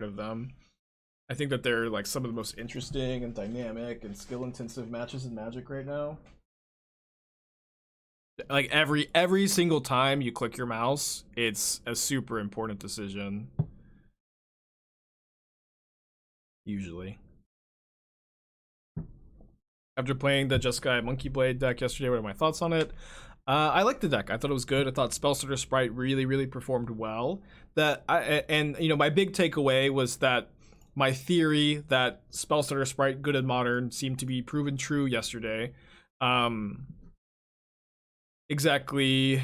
of them. I think that they're like some of the most interesting and dynamic and skill-intensive matches in Magic right now. Like every single time you click your mouse, it's a super important decision. Usually. After playing the Jeskai Monkey Blade deck yesterday, what are my thoughts on it? I liked the deck. I thought it was good. I thought Spellstutter Sprite really performed well. And you know, my big takeaway was that my theory that Spellstutter Sprite good and modern seemed to be proven true yesterday. Exactly.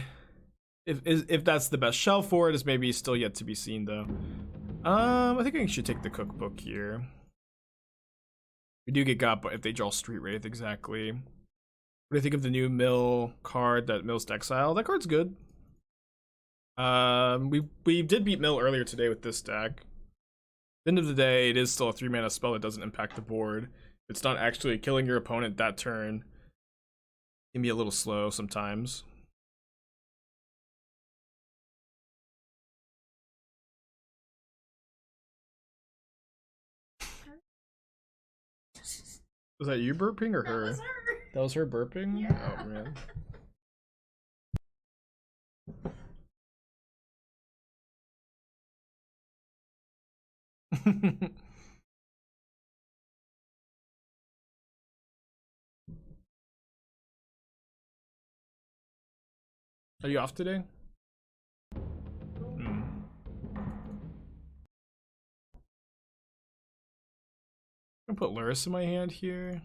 If that's the best shell for it is maybe still yet to be seen though. I think I should take the cookbook here. We do get got, but if they draw Street Wraith, exactly. What do you think of the new Mill card that Mill's to Exile? That card's good. We did beat Mill earlier today with this deck. At the end of the day, it is still a 3-mana spell that doesn't impact the board. It's not actually killing your opponent that turn. It can be a little slow sometimes. Was that you burping or her? That was her. That was her burping? Yeah. Oh man. Are you off today? Hmm. I'm gonna put Lurrus in my hand here.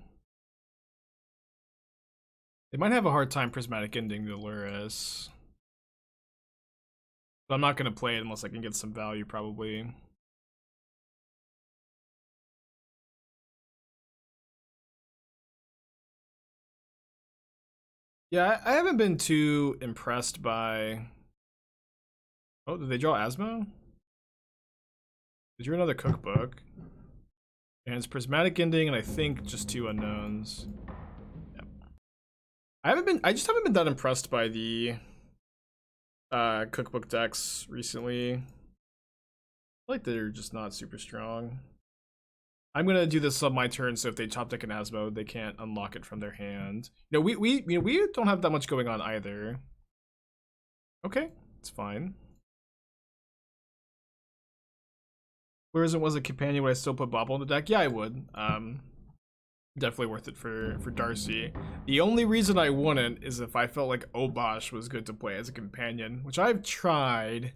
They might have a hard time prismatic ending the Lurrus. But I'm not gonna play it unless I can get some value, probably. Yeah, I haven't been too impressed by... Oh, did they draw Asmo? They drew another cookbook. And it's prismatic ending and I think just 2 unknowns. Yep. I just haven't been that impressed by the cookbook decks recently. I feel like they're just not super strong. I'm gonna do this on my turn, so if they top deck an Asmo, they can't unlock it from their hand. You know, we don't have that much going on either. Okay, it's fine. Whereas it was a companion, would I still put Bauble in the deck? Yeah, I would. Definitely worth it for Darcy. The only reason I wouldn't is if I felt like Obosh was good to play as a companion, which I've tried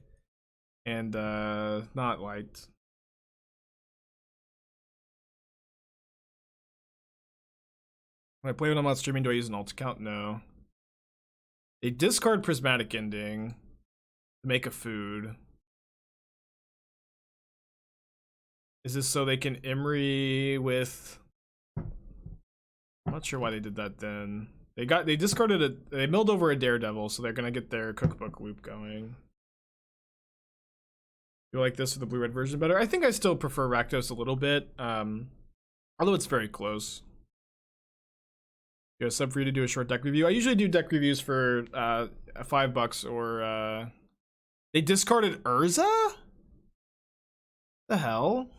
and not liked. When I play when I'm not streaming, do I use an alt account? No. They discard Prismatic Ending to make a food. Is this so they can Imri with... I'm not sure why they did that then. They discarded they milled over a Daredevil, so they're gonna get their cookbook loop going. You like this or the blue-red version better? I think I still prefer Rakdos a little bit, although it's very close. Got a sub for you to do a short deck review. I usually do deck reviews for $5 or they discarded Urza? The hell?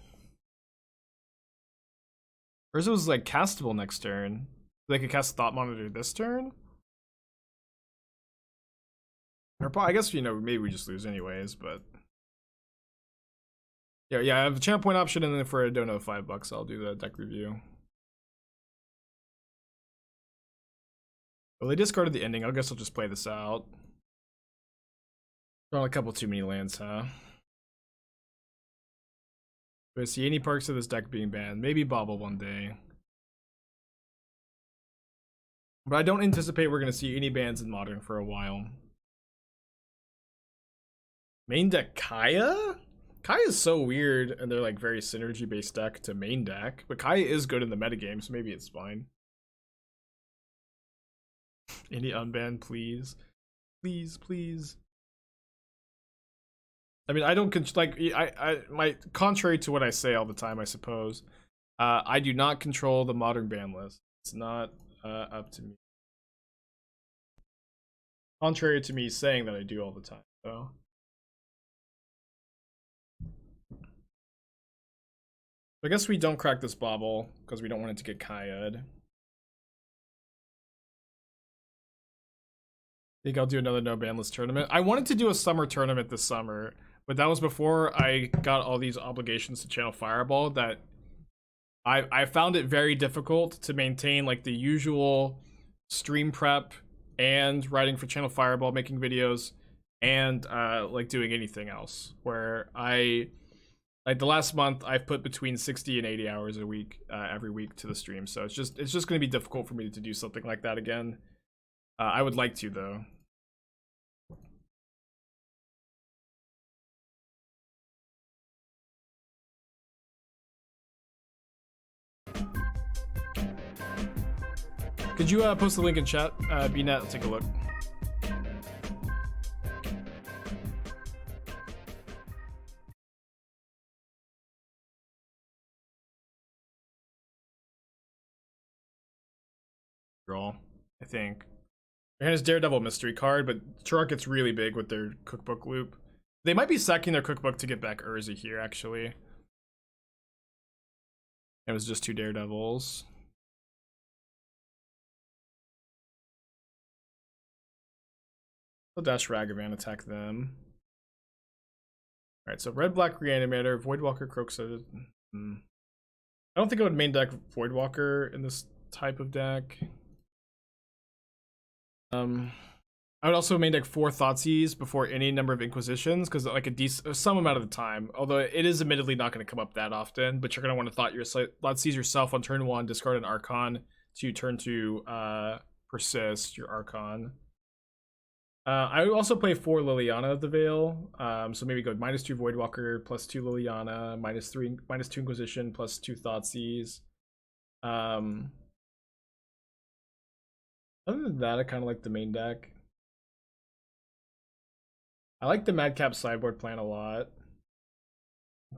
Urza was like castable next turn. They could cast Thought Monitor this turn? Or I guess, you know, maybe we just lose anyways, but yeah, I have a champ point option, and then for I don't know $5, I'll do the deck review. Well, they discarded the ending. I guess I'll just play this out. Drawn a couple too many lands, huh? Do I see any perks of this deck being banned? Maybe Bauble one day. But I don't anticipate we're going to see any bans in Modern for a while. Main deck Kaya? Kaya is so weird, and they're like very synergy-based deck to main deck. But Kaya is good in the metagame, so maybe it's fine. Any unban, please. Please. I mean, I don't like my contrary to what I say all the time, I suppose. I do not control the Modern ban list. It's not up to me. Contrary to me saying that I do all the time, so. I guess we don't crack this Bauble because we don't want it to get Kaya'd. I think I'll do another no banlist tournament. I wanted to do a summer tournament this summer, but that was before I got all these obligations to channel Fireball that I found it very difficult to maintain like the usual stream prep and writing for channel Fireball, making videos, and like doing anything else. Where like the last month I've put between 60 and 80 hours a week every week to the stream, so it's just going to be difficult for me to do something like that again. I would like to though. Could you post the link in chat, BNet? I'll take a look. Draw, I think. Your hand is Daredevil mystery card, but Tourach gets really big with their cookbook loop. They might be sacking their cookbook to get back Urza here, actually. It was just 2 Daredevils. I'll dash Ragavan, attack them. Alright, so red, black, Reanimator, Voidwalker, Kroxa. I don't think I would main deck Voidwalker in this type of deck. I would also main deck 4 Thoughtseize before any number of Inquisitions, because like some amount of the time, although it is admittedly not going to come up that often, but you're going to want to Thoughtseize yourself on turn 1, discard an Archon to turn 2 persist your Archon. I would also play 4 Liliana of the Veil, so maybe go -2 Voidwalker, +2 Liliana, -2 Inquisition, +2 Thoughtseize. Other than that, I kind of like the main deck. I like the Madcap sideboard plan a lot.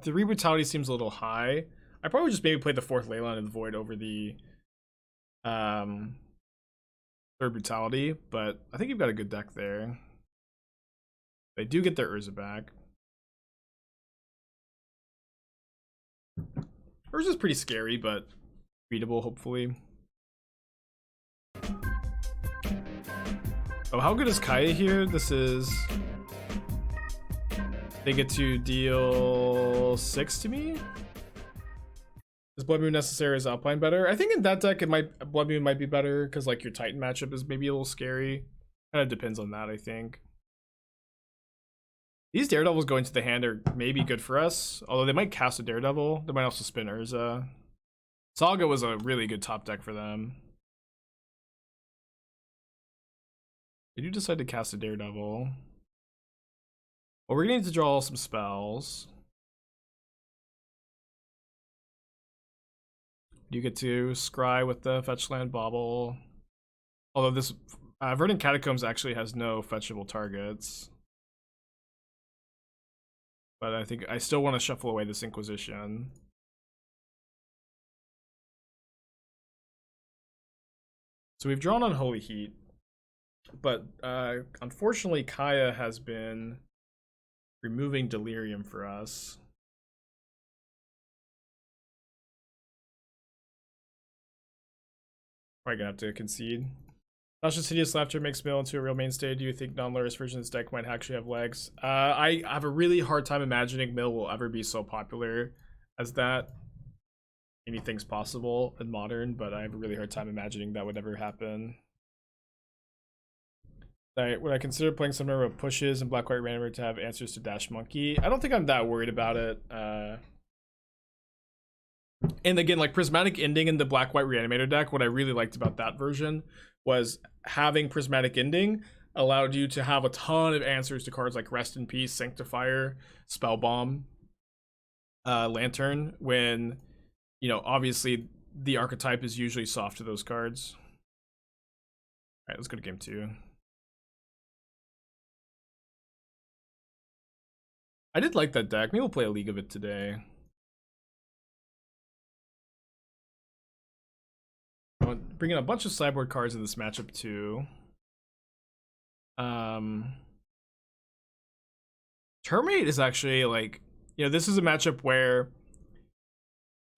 3 Brutality seems a little high. I probably just maybe play the 4th Leyline of the Void over the 3rd Brutality, but I think you've got a good deck there. They do get their Urza back. Urza's pretty scary, but beatable, hopefully. Oh, how good is Kaya here? This is... They get to deal 6 to me? Is Blood Moon necessary? Is Alpine better? I think in that deck, Blood Moon might be better, because like your Titan matchup is maybe a little scary. Kind of depends on that, I think. These Daredevils going to the hand are maybe good for us, although they might cast a Daredevil. They might also spin Urza. Saga was a really good top deck for them. They do decide to cast a Daredevil. Well, we're gonna need to draw some spells. You get to scry with the fetch land Bauble. Although this Verdant Catacombs actually has no fetchable targets. But I think I still want to shuffle away this Inquisition. So we've drawn Unholy Heat. But unfortunately, Kaya has been removing Delirium for us. Probably gonna have to concede. Tasha's Hideous Laughter makes Mill into a real mainstay. Do you think non-Lurrus version of this deck might actually have legs? I have a really hard time imagining Mill will ever be so popular as that. Anything's possible in Modern, but I have a really hard time imagining that would ever happen. Would I consider playing some number of pushes and Black-White Reanimator to have answers to Dash Monkey? I don't think I'm that worried about it. And again, like Prismatic Ending in the Black-White Reanimator deck, what I really liked about that version was having Prismatic Ending allowed you to have a ton of answers to cards like Rest in Peace, Sanctifier, Spellbomb, Lantern, when, you know, obviously the archetype is usually soft to those cards. Alright, let's go to game 2. I did like that deck. Maybe we'll play a League of it today. I'm bringing a bunch of sideboard cards in this matchup too. Terminate is actually like, you know, this is a matchup where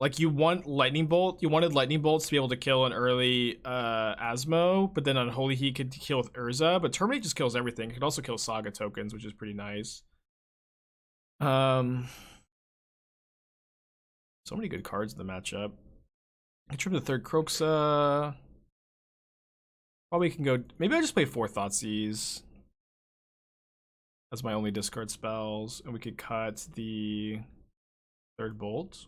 Like you want Lightning Bolt, you wanted Lightning Bolts to be able to kill an early Asmo, but then Unholy Heat could kill with Urza, but Terminate just kills everything. It could also kill Saga tokens, which is pretty nice. So many good cards in the matchup. I trim the third Kroxa. Probably can go, maybe I just play 4 Thoughtseize. That's my only discard spells. And we could cut the third Bolt.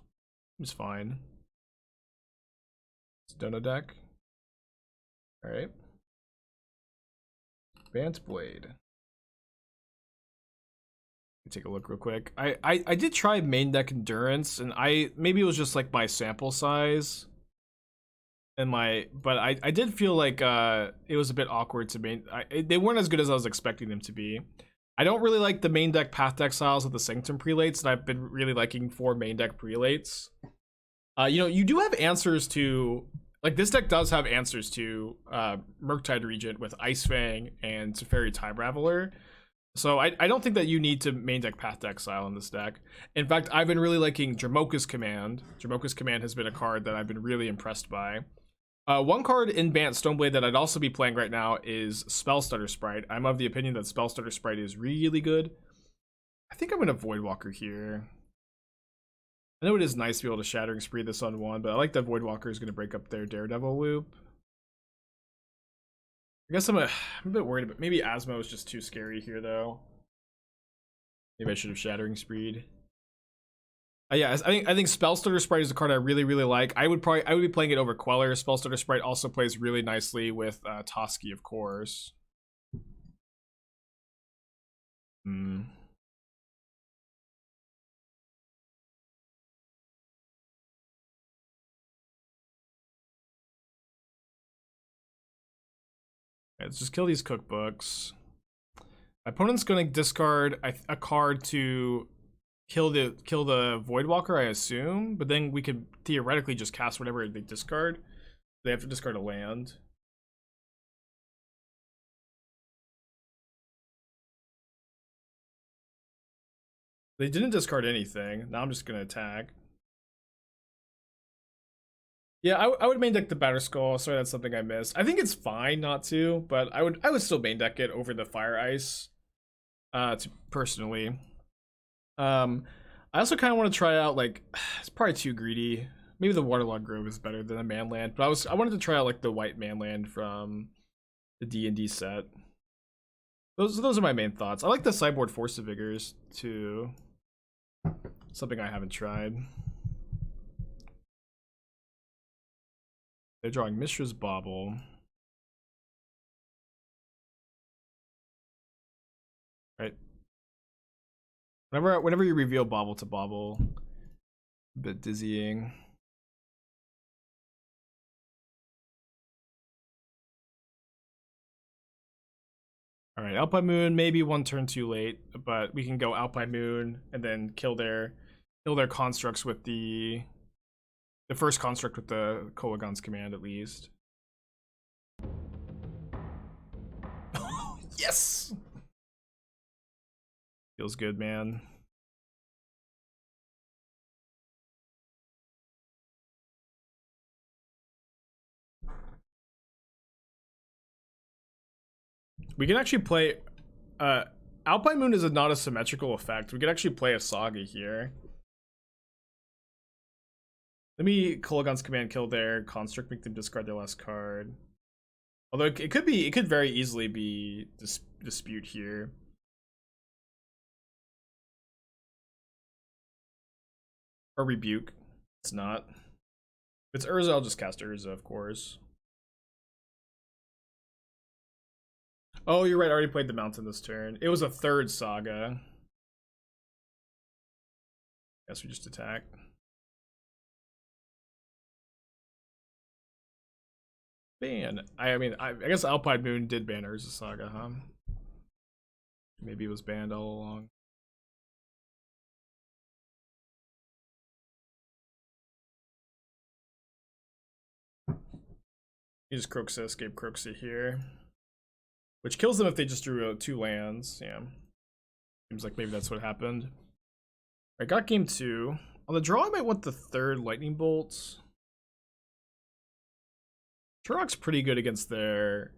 Seems fine. It's Dono deck. Alright. Bant Blade. Take a look real quick. I did try main deck Endurance, and maybe it was just like my sample size. And but I did feel like it was a bit awkward to main. They weren't as good as I was expecting them to be. I don't really like the main deck Path deck styles with the Sanctum Prelates, and I've been really liking 4 main deck Prelates. You know, you do have answers to, like, this deck does have answers to Murktide Regent with Ice Fang and Teferi Time Raveler. So I don't think that you need to main deck Path deck style in this deck. In fact, I've been really liking Jamoka's Command. Jamoka's Command has been a card that I've been really impressed by. One card in Bant Stoneblade that I'd also be playing right now is Spellstutter Sprite. I'm of the opinion that Spellstutter Sprite is really good. I think I'm going to Voidwalker here. I know it is nice to be able to Shattering Spree this on 1, but I like that Voidwalker is going to break up their Daredevil loop. I guess I'm a bit worried about, maybe Asmo is just too scary here though. Maybe I should have Shattering Spreed. Yeah, I think Spellstutter Sprite is a card I really like. I would be playing it over Queller. Spellstutter Sprite also plays really nicely with Toski, of course. Right, let's just kill these cookbooks. My opponent's going to discard a card to kill the Voidwalker, I assume, but then we could theoretically just cast whatever they discard. They have to discard a land. They didn't discard anything. Now I'm just gonna attack. Yeah, I would main deck the Batterskull. Sorry, that's something I missed. I think it's fine not to, but I would still main deck it over the Fire Ice. Personally. I also kind of want to try out, like, it's probably too greedy. Maybe the Waterlogged Grove is better than a Manland, but I wanted to try out like the white Manland from the D&D set. Those are my main thoughts. I like the Sideboard Force of Vigors too. Something I haven't tried. They're drawing Mishra's Bauble. Right. Whenever you reveal Bauble to Bauble, a bit dizzying. All right, Alpine Moon, maybe 1 turn too late, but we can go Alpine Moon and then kill their constructs with the first construct with the Kolaghan's command at least. Yes! Feels good, man. We can actually play Alpine Moon is not a symmetrical effect. We could actually play a Saga here. Let me Kolaghan's command kill their construct, make them discard their last card. Although it could very easily be dispute here. Or rebuke. It's not. If it's Urza, I'll just cast Urza, of course. Oh, you're right. I already played the mountain this turn. It was a 3rd Saga. Guess we just attack. Ban. I mean, I guess Alpine Moon did ban Urza Saga, huh? Maybe it was banned all along. You just Kroxa, escape Kroxa here. Which kills them if they just drew 2 lands. Yeah. Seems like maybe that's what happened. I got game 2. On the draw, I might want the 3rd Lightning Bolts. Tourach's pretty good against their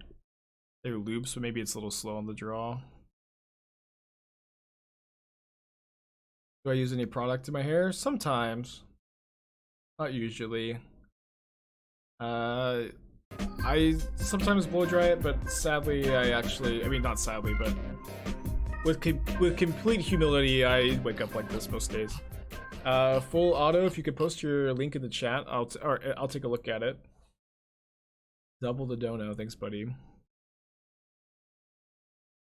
loops, but maybe it's a little slow on the draw. Do I use any product in my hair? Sometimes. Not usually. I sometimes blow dry it, but sadly, I mean, not sadly, but with complete humility, I wake up like this most days. Full auto, if you could post your link in the chat, I'll take a look at it. Double the dono, thanks buddy.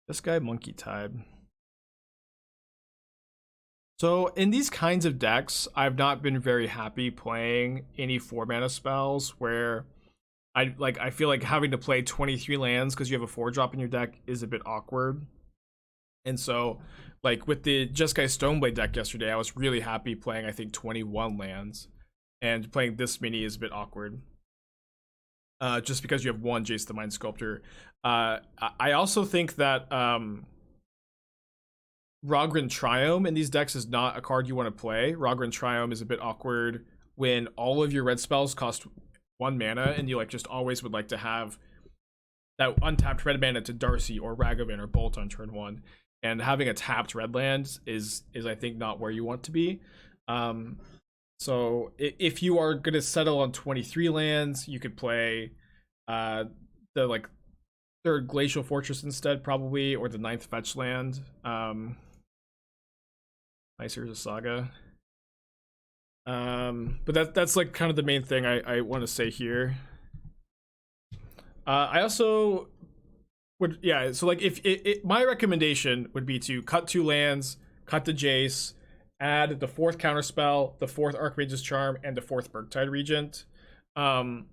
This guy monkey type. So in these kinds of decks, I've not been very happy playing any 4-mana spells where I feel like having to play 23 lands because you have a 4-drop in your deck is a bit awkward. And so like with the Jeskai Stoneblade deck yesterday, I was really happy playing I think 21 lands, and playing this many is a bit awkward. Just because you have one Jace the Mind Sculptor. I also think that Ragavan Triome in these decks is not a card you want to play. Ragavan Triome is a bit awkward when all of your red spells cost 1 mana and you like just always would like to have that untapped red mana to Darcy or Ragavan or Bolt on turn 1. And having a tapped red land is I think not where you want to be. So if you are going to settle on 23 lands, you could play the like 3rd Glacial Fortress instead probably, or the 9th fetch land. Nicer as a Saga. But that's like kind of the main thing I want to say here. I also would, yeah, so like if my recommendation would be to cut 2 lands, cut the Jace, add the 4th counterspell, the 4th Archmage's Charm, and the 4th Bergtide Regent. I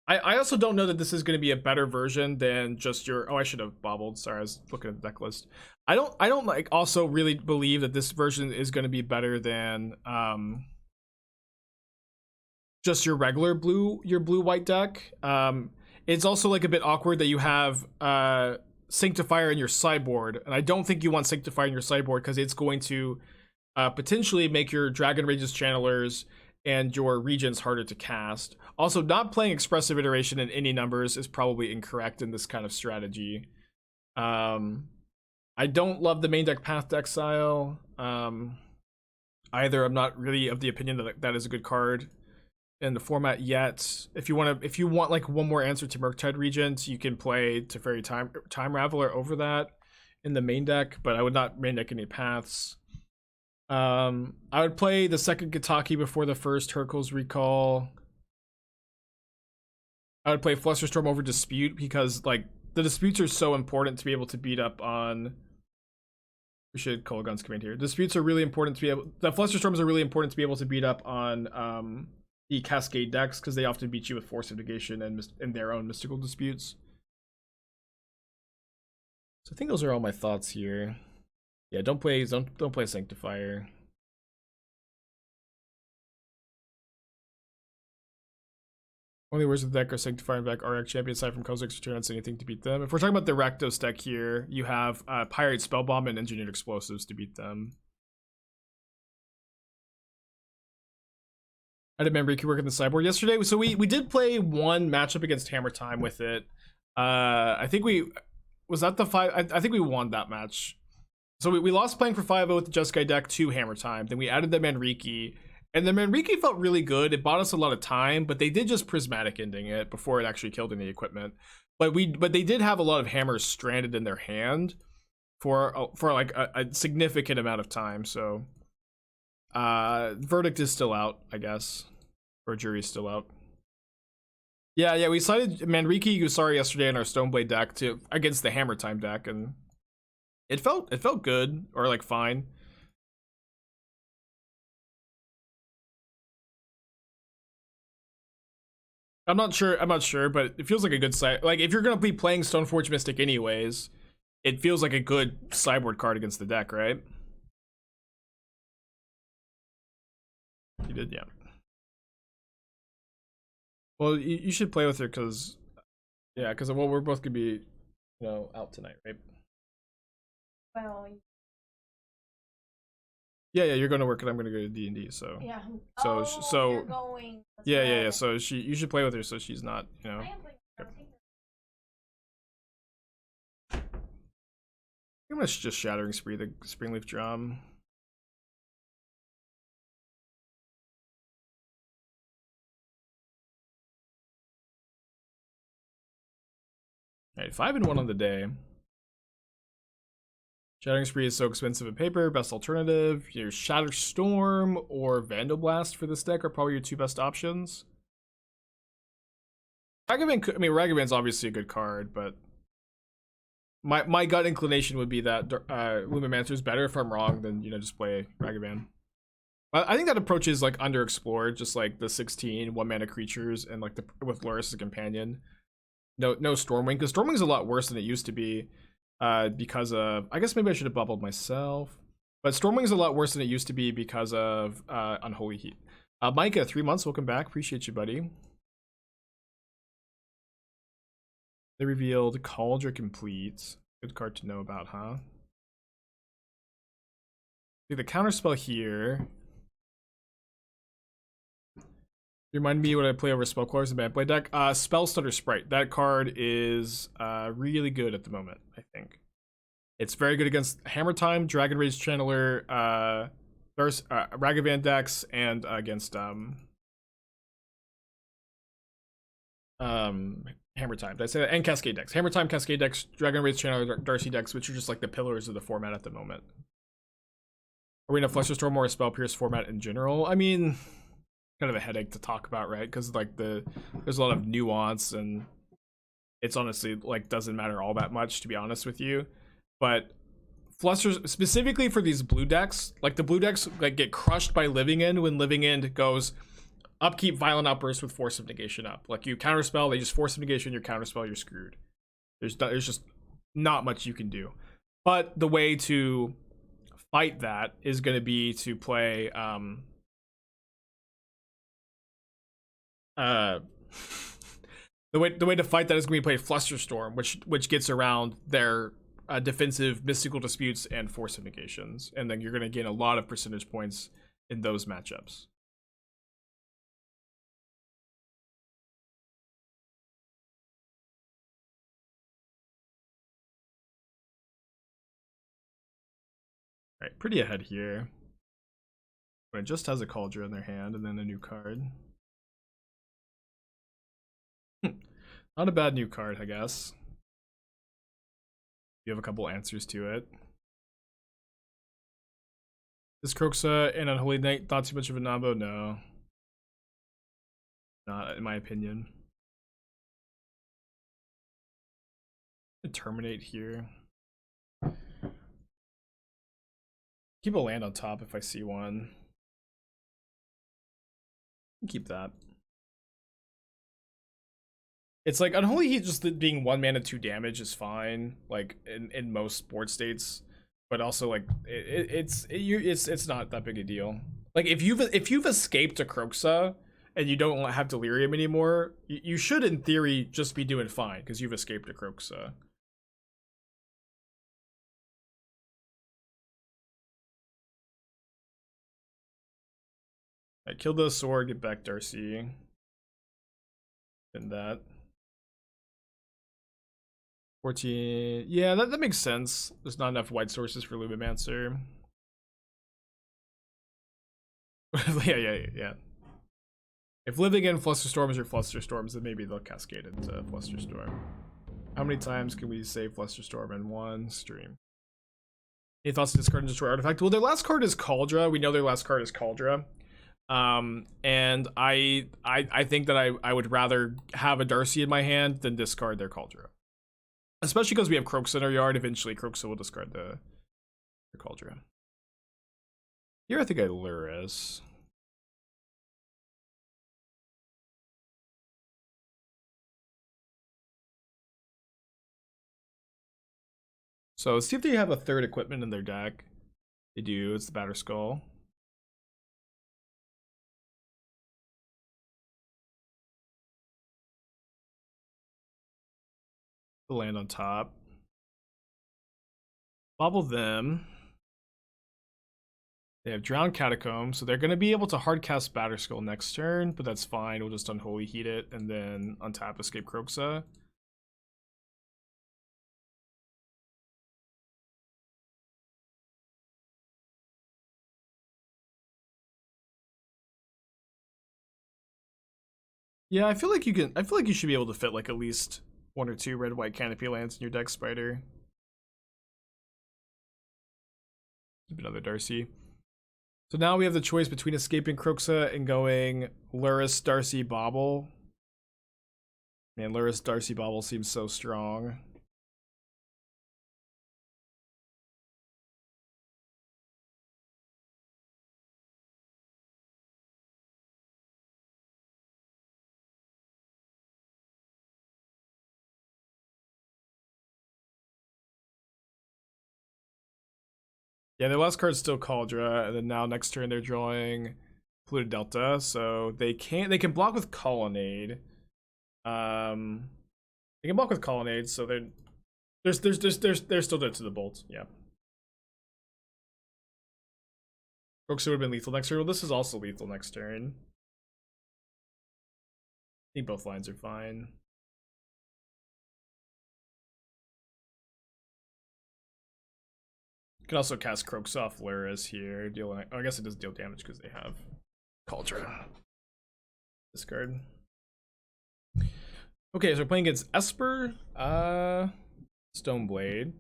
also don't know that this is going to be a better version than just your, oh, I should have bobbled, sorry, I was looking at the deck list. I don't like also really believe that this version is going to be better than just your regular blue-white deck. It's also like a bit awkward that you have Sanctifier in your sideboard, and I don't think you want Sanctifier in your sideboard because it's going to potentially make your Dragon Rage's Channelers and your Regents harder to cast. Also, not playing Expressive Iteration in any numbers is probably incorrect in this kind of strategy. I don't love the main deck Path to Exile either. I'm not really of the opinion that that is a good card in the format yet. If you want like one more answer to Murktide Regent, you can play Teferi Time Raveler over that in the main deck, but I would not main deck any paths. I would play the 2nd Gataki before the 1st Hercules Recall. I would play Flusterstorm over Dispute because like the disputes are so important to be able to beat up on. We should Kolaghan's command here. Disputes are really important to be able. The Flusterstorms are really important to be able to beat up on the Cascade decks because they often beat you with Force of Negation and their own mystical disputes. So I think those are all my thoughts here. Yeah, don't play Sanctifier. Only words of the deck are Sanctifier and back RX champion aside from Kozilek's return on anything to beat them. If we're talking about the Rakdos deck here, you have Pyrite Spellbomb and Engineered Explosives to beat them. I did Manriki work in the sideboard yesterday. So we did play one matchup against Hammer Time with it. I think we was that the 5. I think we won that match. So we lost playing for 5-0 with the Jeskai deck to Hammer Time. Then we added the Manriki. And the Manriki felt really good. It bought us a lot of time, but they did just prismatic ending it before it actually killed any equipment. But they did have a lot of hammers stranded in their hand for like a significant amount of time. So verdict is still out, I guess. Or jury's still out. Yeah, we sided Manriki Gusari yesterday in our Stoneblade deck against the Hammer Time deck, and it felt good, or like fine. I'm not sure, but it feels like a good side. Like if you're gonna be playing Stoneforge Mystic anyways, it feels like a good sideboard card against the deck, right? You did, yeah. Well, you should play with her because, yeah, because well, we're both gonna be, out tonight, right? Well, Yeah, you're going to work and I'm going to go to D&D, so. Yeah. So, you're going. Yeah. So you should play with her so she's not, you know. Pretty much just Shattering Spree, the Springleaf Drum. Alright, 5-1 on the day. Shattering Spree is so expensive in paper. Best alternative. Your Shatter Storm or Vandal Blast for this deck are probably your two best options. Ragavan, I mean, Ragavan's obviously a good card, but my gut inclination would be that Lumimancer is better. If I'm wrong, then, you know, just play Ragavan. I think that approach is like underexplored, just like the 16 1-mana creatures and like with Lurrus as a companion. No Stormwing, because Stormwing's a lot worse than it used to be. Because of, I guess maybe I should have bubbled myself, but Stormwing's a lot worse than it used to be because of Unholy Heat. Micah, 3 months, welcome back. Appreciate you, buddy. They revealed Cauldron Complete. Good card to know about, huh? See the counterspell here. Remind me what I play over Spellcrawlers in the Manplay deck. Spellstutter Sprite. That card is really good at the moment, I think. It's very good against Hammer Time, Dragon Rage Channeler, Ragavan decks, and against Hammer Time. Did I say that? And Cascade decks. Hammer Time, Cascade decks, Dragon Rage Channeler, Darcy decks, which are just like the pillars of the format at the moment. Are we in a Flusterstorm or a Spell Pierce format in general? I mean, kind of a headache to talk about, right? Because like there's a lot of nuance, and it's honestly like doesn't matter all that much, to be honest with you. But Flusters, specifically for these blue decks, like the blue decks like get crushed by Living End when Living End goes upkeep Violent Outburst with Force of Negation up. Like you counterspell, they just Force of Negation, your counterspell, you're screwed. There's just not much you can do. But the way to fight that is going to be to play the way to fight that is going to be play Flusterstorm, which gets around their defensive Mystical Disputes and Force of Negations, and then you're going to gain a lot of percentage points in those matchups. All right, pretty ahead here. But it just has a Cauldron in their hand and then a new card. Not a bad new card, I guess. You have a couple answers to it. Is Kroxa and Unholy Knight not too much of a combo? No. Not, in my opinion. Terminate here. Keep a land on top if I see one. Keep that. It's like Unholy Heat just being 1 mana 2 damage is fine, like in most board states, but also like it's not that big a deal. Like if you've escaped a Kroxa and you don't have Delirium anymore, you should in theory just be doing fine because you've escaped a Kroxa. I kill the sword, get back Darcy. And that. 14. Yeah, that makes sense. There's not enough white sources for Lumimancer. yeah. If Living in Flusterstorms or Flusterstorms, then maybe they'll cascade into Flusterstorm. How many times can we say Flusterstorm in one stream? Any thoughts to discard and destroy artifact? Well, their last card is Kaldra. We know their last card is Kaldra. And I think that I would rather have a Darcy in my hand than discard their Kaldra. Especially because we have Kroxa in our yard. Eventually, Kroxa will discard the Kaldra. Here, I think I Lurrus. So let's see if they have a third equipment in their deck. They do. It's the Batter Skull. The land on top. Bauble them. They have Drowned Catacombs, so they're going to be able to hardcast Batterskull next turn, but that's fine. We'll just Unholy Heat it and then untap Escape Kroxa. Yeah, I feel like you should be able to fit like at least 1 or 2 red-white canopy lands in your deck, Spider. Another Darcy. So now we have the choice between escaping Kroxa and going Lurrus, Darcy, Bauble. Man, Lurrus, Darcy, Bauble seems so strong. Yeah, their last card's still Cauldra, and then now next turn they're drawing Polluted Delta, so they can block with Colonnade. They can block with Colonnade, so they're still dead to the bolt. Yeah. Kroxa would have been lethal next turn. Well, this is also lethal next turn. I think both lines are fine. You can also cast Kroxa off Lurrus here. Dealing, oh, I guess it does deal damage because they have Cauldra. Discard. Okay, so we're playing against Esper, Stoneblade,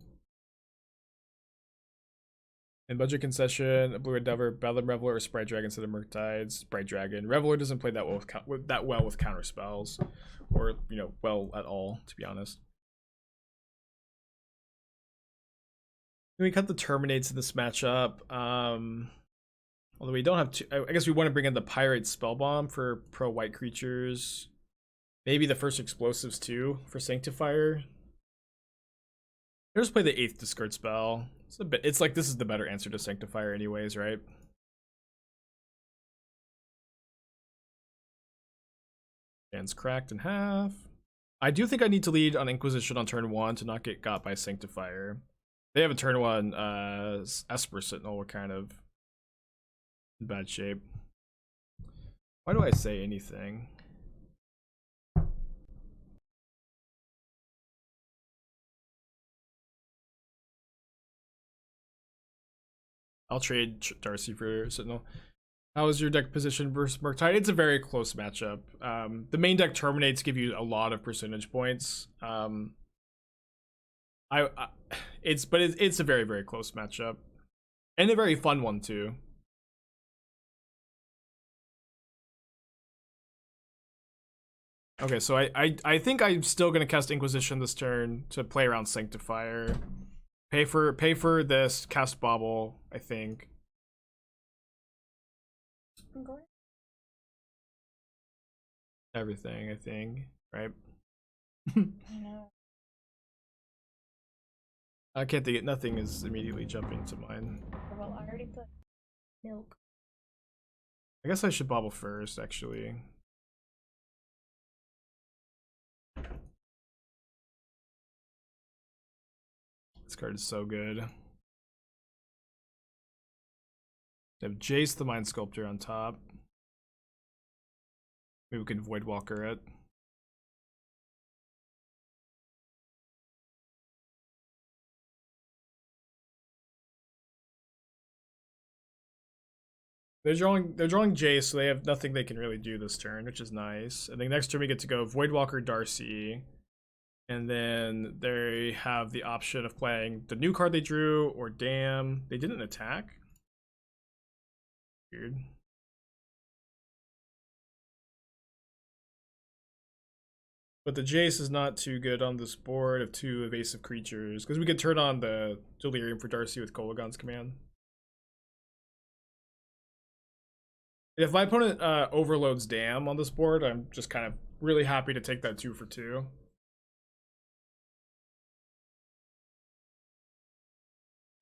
and Budget Concession, a Blue-Red Dever, Bedlam Reveler, or Sprite Dragon instead of Murktides. Sprite Dragon. Reveler doesn't play that well with counter spells, or well at all, to be honest. We cut the Terminates in this matchup. Although we don't have to, I guess we want to bring in the Pyrite Spellbomb for pro white creatures. Maybe the first explosives too for Sanctifier. Let's play the 8th discard spell. It's like this is the better answer to Sanctifier anyways, right? Hand's cracked in half. I do think I need to lead on Inquisition on turn 1 to not get got by Sanctifier. They have a turn 1 Esper Sentinel. We're kind of in bad shape. Why do I say anything? I'll trade Darcy for Sentinel. How is your deck position versus Murktide? It's a very close matchup. The main deck Terminates give you a lot of percentage points. It's a very, very close matchup. And a very fun one too. Okay, so I think I'm still gonna cast Inquisition this turn to play around Sanctifier. Pay for this, cast Bauble, I think. Everything, I think, right? I know. I can't think nothing is immediately jumping to mind. Well, I already put milk. I guess I should Bauble first, actually. This card is so good. They have Jace the Mind Sculptor on top. Maybe we can Voidwalker it. They're drawing Jace, so they have nothing they can really do this turn, which is nice. And then next turn we get to go Voidwalker Darcy. And then they have the option of playing the new card they drew or Damn. They didn't attack. Weird. But the Jace is not too good on this board of 2 evasive creatures, because we could turn on the Delirium for Darcy with Kolaghan's command. If my opponent overloads Damn on this board, I'm just kind of really happy to take that 2 for 2.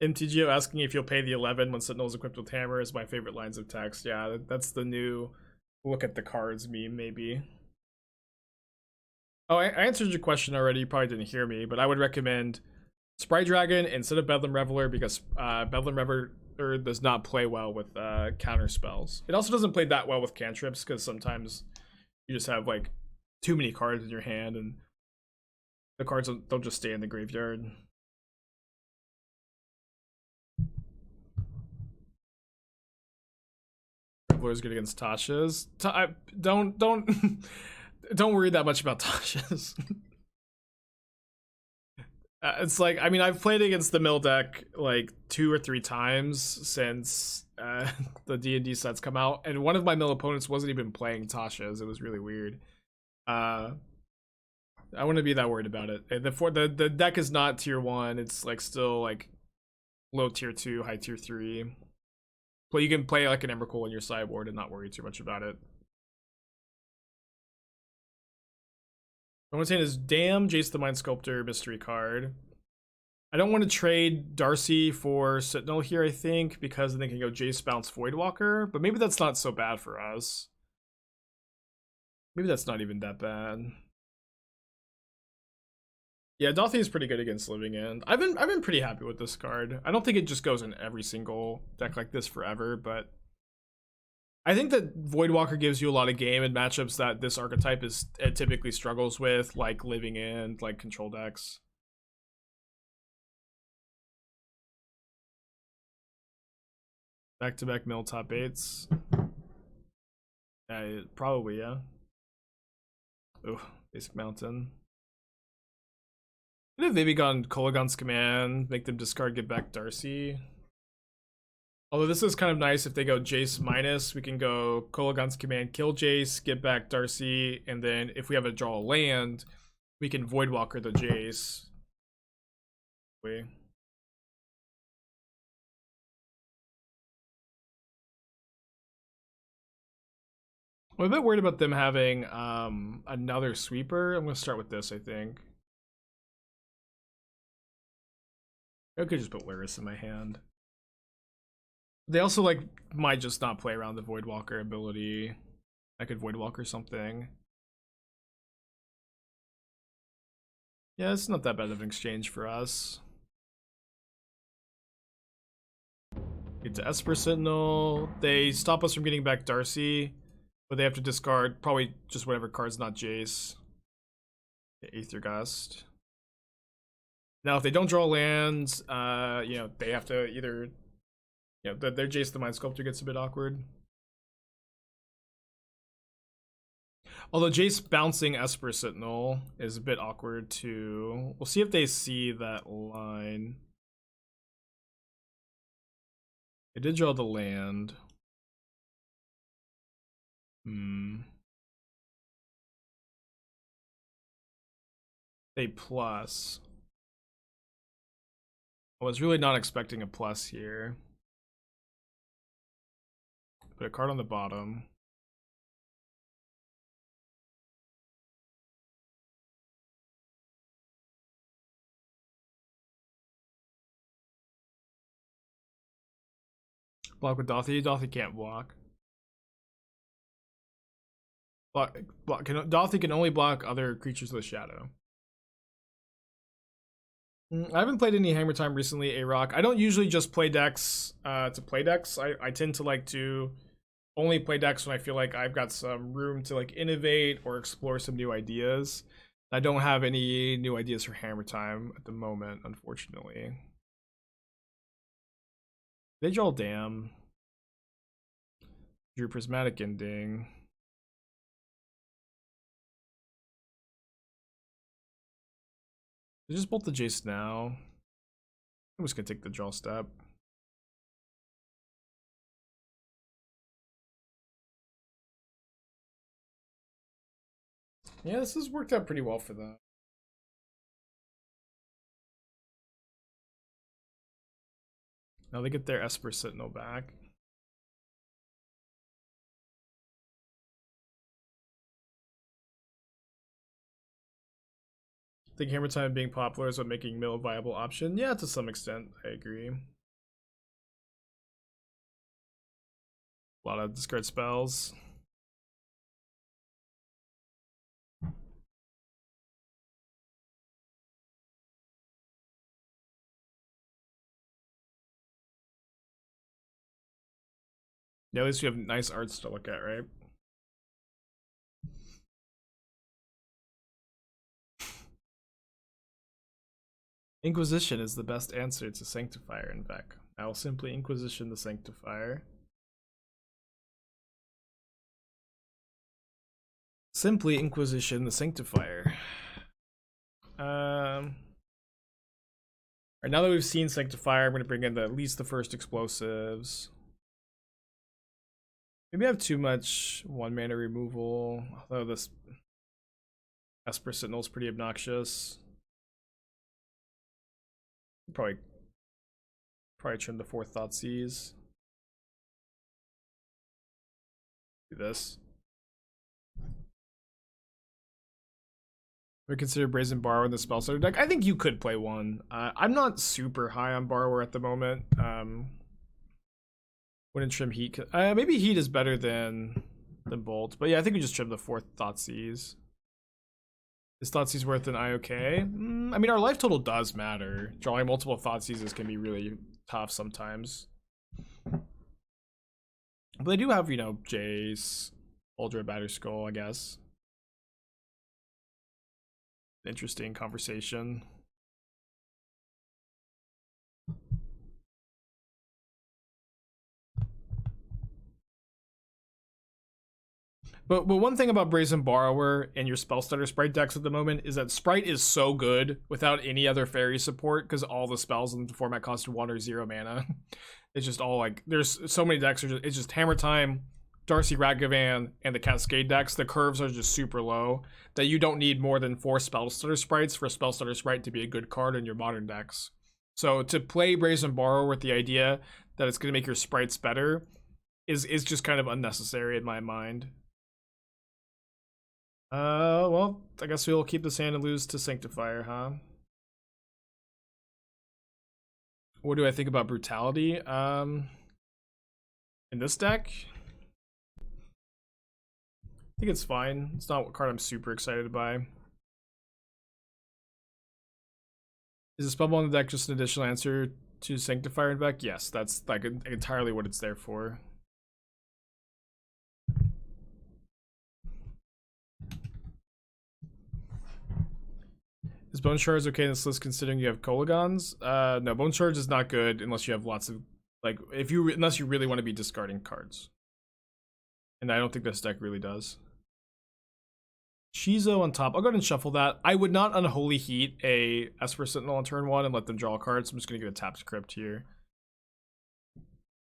MTGO asking if you'll pay the 11 when Sentinel's equipped with Hammer is my favorite lines of text. Yeah, that's the new look at the cards meme, maybe. Oh, I answered your question already. You probably didn't hear me, but I would recommend Sprite Dragon instead of Bedlam Reveler because Bedlam or does not play well with counter spells. It also doesn't play that well with cantrips because sometimes you just have like too many cards in your hand and the cards don't just stay in the graveyard. Is good against Tasha's. Don't don't worry that much about Tasha's. It's like, I mean, I've played against the mill deck like 2 or 3 times since the D&D sets come out, and one of my mill opponents wasn't even playing Tasha's. It was really weird. I wouldn't be that worried about it. The deck is not tier 1. It's like still like low tier 2, high tier 3. But you can play like an Emrakul in your sideboard and not worry too much about it. What I'm saying is, damn, Jace the Mind Sculptor mystery card. I don't want to trade Darcy for Sentinel here, I think, because then they can go Jace bounce Voidwalker, but maybe that's not so bad for us. Maybe that's not even that bad. Yeah, Dauthi is pretty good against Living End. I've been pretty happy with this card. I don't think it just goes in every single deck like this forever, but I think that Voidwalker gives you a lot of game in matchups that this archetype typically struggles with, like Living End, like control decks. Back-to-back mill top 8s. Probably, yeah. Oh, basic mountain. Could have maybe gone Kolaghan's Command, make them discard, get back Darcy. Although this is kind of nice if they go Jace minus, we can go Kolaghan's Command, kill Jace, get back Darcy, and then if we have a draw a land, we can Voidwalker the Jace. I'm a bit worried about them having another sweeper. I'm going to start with this, I think. I could just put Lurrus in my hand. They also like might just not play around the Voidwalker ability. I could Voidwalker something. Yeah, it's not that bad of an exchange for us. Get to Esper Sentinel. They stop us from getting back Darcy, but they have to discard probably just whatever card's not Jace. Aether Gust. Now, if they don't draw lands, you know, they have to either, you know, their Jace the Mind Sculptor gets a bit awkward. Although Jace bouncing Esper Sentinel is a bit awkward too. We'll see if they see that line. They did draw the land. They plus. I was really not expecting a plus here. Put a card on the bottom. Block with Dauthi. Dauthi can't block. Dauthi can only block other creatures with shadow. I haven't played any Hammer Time recently, A-Rock. I don't usually just play decks to play decks. I tend to like to only play decks when I feel like I've got some room to like innovate or explore some new ideas. I don't have any new ideas for Hammer Time at the moment, unfortunately. They draw Dam. Drew Prismatic Ending. They just bolt the Jace now. I'm just gonna take the draw step. Yeah, this has worked out pretty well for them. Now they get their Esper Sentinel back. I think Hammer Time being popular is what making mill a viable option. Yeah, to some extent, I agree. A lot of discard spells. Yeah, at least we have nice arts to look at, right? Inquisition is the best answer to Sanctifier in Vec. I will simply Inquisition the Sanctifier. Simply Inquisition the Sanctifier. Alright, now that we've seen Sanctifier, I'm going to bring in at least the first explosives. Maybe I have too much 1-mana removal, although this Esper Sentinel is pretty obnoxious. Probably trim the 4th Thoughtseize. Do this. We consider Brazen Borrower in the spell starter deck. I think you could play one. I'm not super high on Borrower at the moment. Wouldn't trim Heat. Maybe Heat is better than Bolt, but yeah, I think we just trim the 4th Thoughtseize. Is Thoughtseize worth an IOK? I mean, our life total does matter. Drawing multiple Thoughtseizes can be really tough sometimes. But they do have, you know, Jace, Uldra, Batterskull, I guess. Interesting conversation. But one thing about Brazen Borrower and your spell starter Sprite decks at the moment is that Sprite is so good without any other fairy support because all the spells in the format cost 1 or 0 mana. It's just all like, there's so many decks, it's just Hammer Time, Darcy Ragavan, and the Cascade decks. The curves are just super low that you don't need more than 4 spell starter sprites for a spell starter sprite to be a good card in your modern decks. So to play Brazen Borrower with the idea that it's going to make your sprites better is just kind of unnecessary in my mind. Well, I guess we'll keep this hand and lose to Sanctifier, huh? What do I think about Brutality? In this deck, I think it's fine. It's not a card I'm super excited by. Is a Spellbomb in the deck just an additional answer to Sanctifier in deck? Yes, that's like entirely what it's there for. Is Bone Shards okay in this list considering you have Kolaghans? No, Bone Shards is not good unless you have lots of, like, unless you really want to be discarding cards. And I don't think this deck really does. Shizo on top. I'll go ahead and shuffle that. I would not Unholy Heat a Esper Sentinel on turn 1 and let them draw cards. I'm just going to get a tapped Crypt here.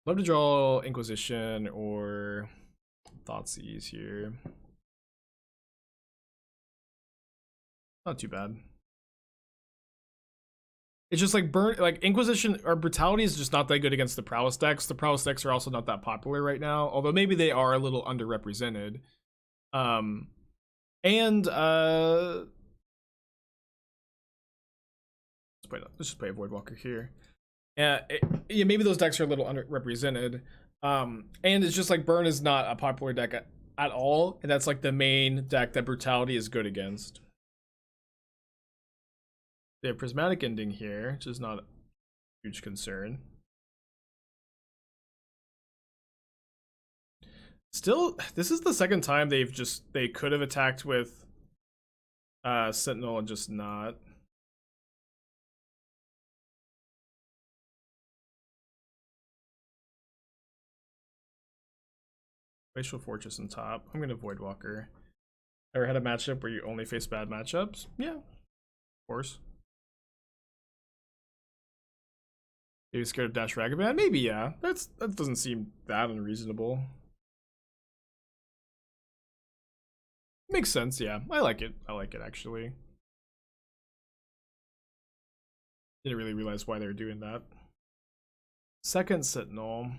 Love to draw Inquisition or Thoughtseize here. Not too bad. It's just like Inquisition or Brutality is just not that good against the Prowess decks. The Prowess decks are also not that popular right now, although maybe they are a little underrepresented. Let's just play a Voidwalker here. Yeah, maybe those decks are a little underrepresented. And it's just like Burn is not a popular deck at all, and that's like the main deck that Brutality is good against. They have Prismatic Ending here, which is not a huge concern. Still, this is the second time they could have attacked with Sentinel and just not. Glacial Fortress on top. I'm gonna Voidwalker. Ever had a matchup where you only face bad matchups? Yeah, of course. Maybe scared of Dash Ragavan? Maybe, yeah. That doesn't seem that unreasonable. Makes sense, yeah. I like it. I like it, actually. Didn't really realize why they were doing that. Second Sentinel.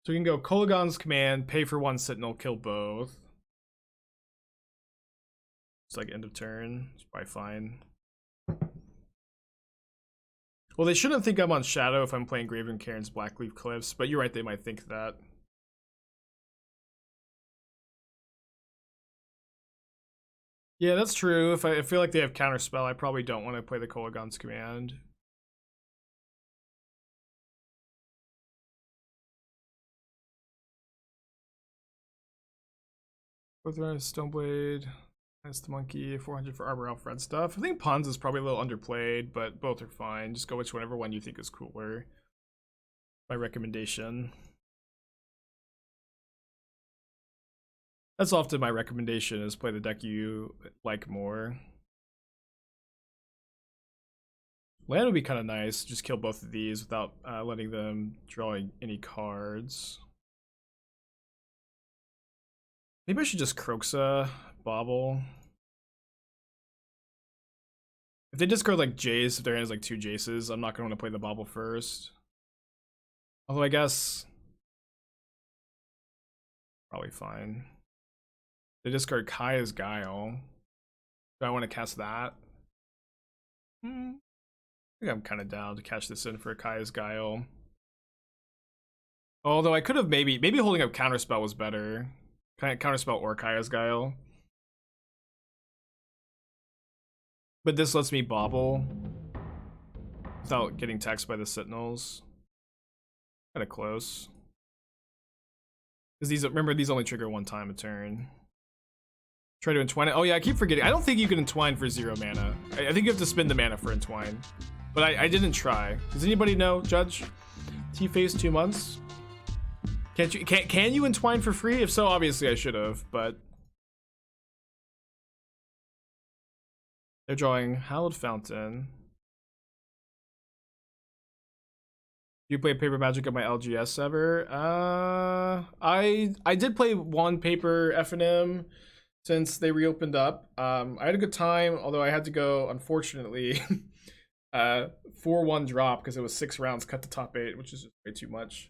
So we can go Kolaghan's Command, pay for 1 Sentinel, kill both. It's like end of turn. It's probably fine. Well, they shouldn't think I'm on Shadow if I'm playing Graven Cairns, Blackcleave Cliffs, but you're right, they might think that. Yeah, that's true. If I feel like they have Counterspell, I probably don't want to play the Kolaghan's Command. Both are Stoneblade. That's the monkey. 400 for Arbor Elf red stuff. I think Pons is probably a little underplayed, but both are fine. Just go whichever one you think is cooler. My recommendation. That's often my recommendation, is play the deck you like more. Land would be kind of nice. Just kill both of these without letting them draw any cards. Maybe I should just Kroxa, Bauble. If they discard like Jace, if their hand has like 2 Jaces, I'm not going to want to play the Bauble first. Although I guess probably fine. They discard Kaya's Guile. Do I want to cast that? I think I'm kind of down to catch this in for Kaya's Guile. Although I could have maybe holding up Counterspell was better. Counterspell or Kaya's Guile. But this lets me Bauble without getting taxed by the Sentinels. Kind of close. Because these, remember, these only trigger 1 time a turn. Try to entwine it. Oh yeah, I keep forgetting. I don't think you can entwine for 0 mana. I think you have to spend the mana for entwine. But I didn't try. Does anybody know, Judge? T-Face 2 months? Can't you? Can you entwine for free? If so, obviously I should have. But they're drawing Hallowed Fountain. Do you play Paper Magic on my LGS ever? I did play one Paper FNM since they reopened up. I had a good time, although I had to go, unfortunately, 4-1 drop because it was 6 rounds cut to top 8, which is just way too much.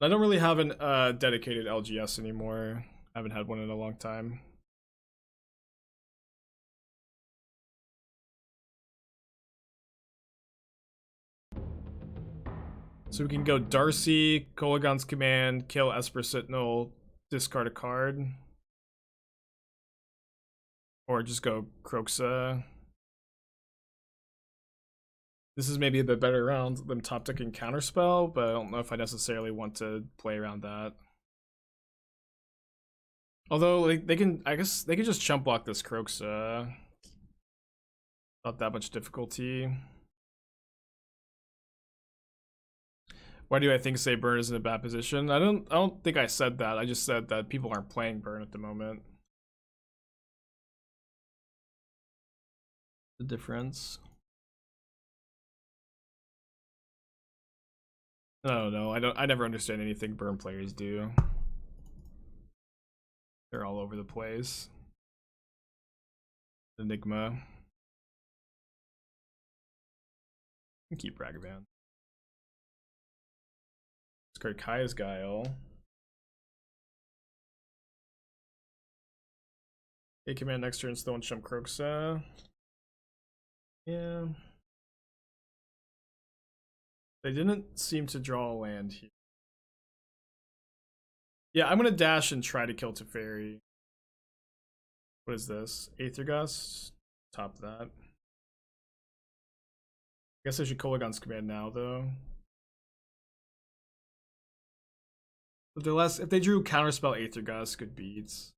I don't really have an dedicated LGS anymore. I haven't had one in a long time. So we can go Darcy, Kolaghan's Command, kill Esper Sentinel, discard a card. Or just go Kroxa. This is maybe a bit better around them top decking Counterspell, but I don't know if I necessarily want to play around that. Although like, they can, I guess they can just chump block this Kroxa. Not that much difficulty. Why do I think say Burn is in a bad position? I don't think I said that. I just said that people aren't playing Burn at the moment. The difference. No, I never understand anything Burn players do. They're all over the place. Enigma. Keep Ragavan. Discard Kaya's Guile. A command next turn, still and Chump Kroxa. Yeah. They didn't seem to draw a land here. Yeah, I'm gonna dash and try to kill Teferi. What is this? Aether Gust? Top that. I guess I should Kolaghan's Command now, though. But if they drew Counterspell Aether Gust, good beats.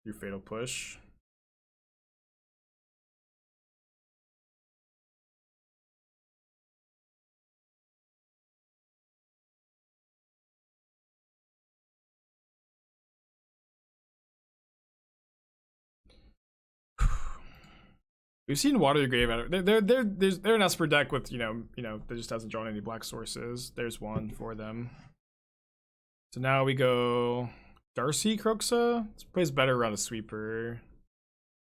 Your Fatal Push. We've seen Water the Grave. They're an Esper deck with you know that just hasn't drawn any black sources. There's one for them. So now we go Darcy Kroxa. This plays better around a sweeper.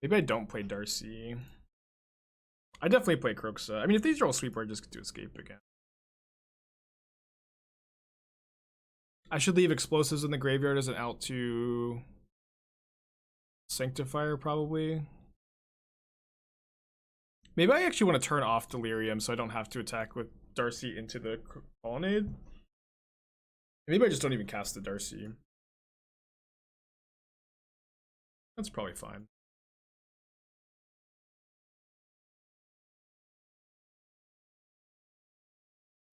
Maybe I don't play Darcy. I definitely play Kroxa. I mean, if these draw a sweeper, I just get to escape again. I should leave explosives in the graveyard as an out to Sanctifier, probably. Maybe I actually want to turn off Delirium so I don't have to attack with Darcy into the Colonnade. Maybe I just don't even cast the Darcy. That's probably fine.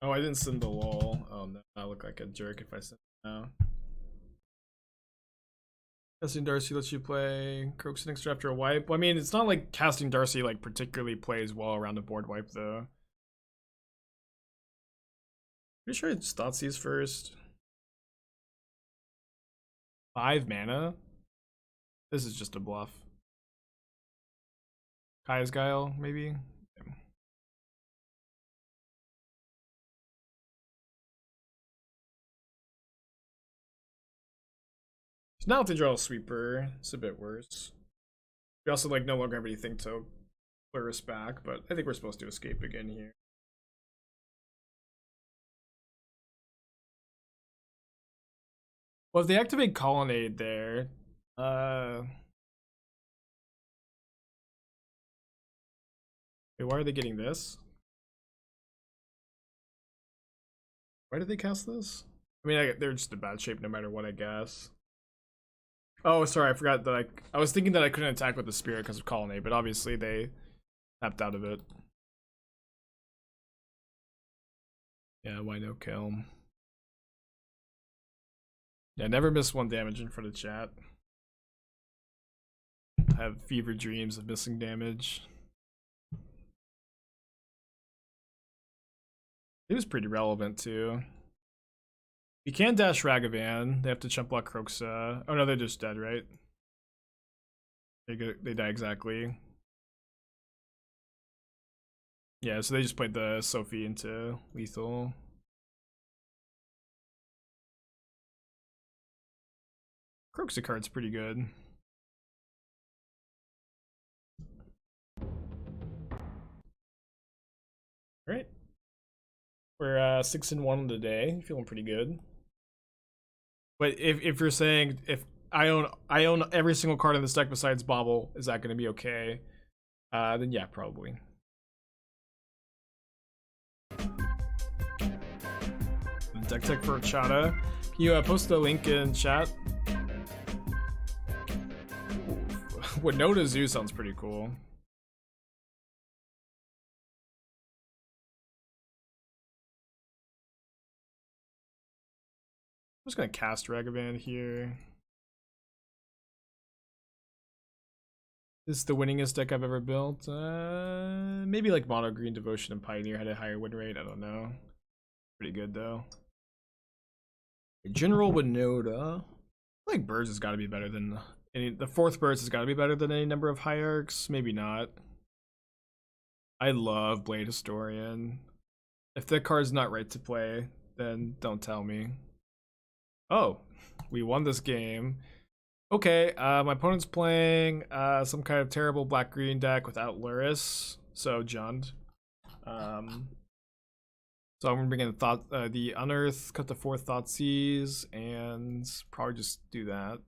Oh, I didn't send the wall. Oh no, I look like a jerk if I send it now. Casting Darcy lets you play Kroxa next after a wipe. Well, I mean, it's not like casting Darcy like particularly plays well around a board wipe though. Pretty sure it's Thoughtseize first. 5 mana? This is just a bluff. Kaya's Guile, maybe? So now if they draw a sweeper, it's a bit worse. We also like no longer have anything to Lurrus back, but I think we're supposed to escape again here. Well, if they activate Colonnade there, wait, why are they getting this? Why did they cast this? I mean, they're just in bad shape no matter what, I guess. Oh, sorry, I forgot that I was thinking that I couldn't attack with the Spirit because of Colonnade, but obviously they tapped out of it. Yeah, why no kill? Yeah, never miss 1 damage in front of chat. I have fever dreams of missing damage. It was pretty relevant too. You can dash Ragavan. They have to chump block Kroxa. Oh no, they're just dead, right? They die exactly. Yeah, so they just played the Sophie into lethal. Kroxa card's pretty good. Alright. We're 6-1 on the day, feeling pretty good. But if you're saying if I own every single card in this deck besides Bauble, is that gonna be okay? Then yeah, probably. Deck tech for Chata. Can you post the link in chat? Winota Zoo sounds pretty cool. I'm just gonna cast Ragavan here. This is the winningest deck I've ever built. Maybe like Mono Green Devotion and Pioneer had a higher win rate. I don't know. Pretty good though. General Winota. I think Birds has got to be better than any. The 4th Birds has got to be better than any number of hierarchs. Maybe not. I love Blade Historian. If the card's not right to play, then don't tell me. Oh, we won this game. Okay, my opponent's playing some kind of terrible black-green deck without Lurrus, so Jund. So I'm gonna bring in the Unearth, cut the 4th Thoughtseize, and probably just do that.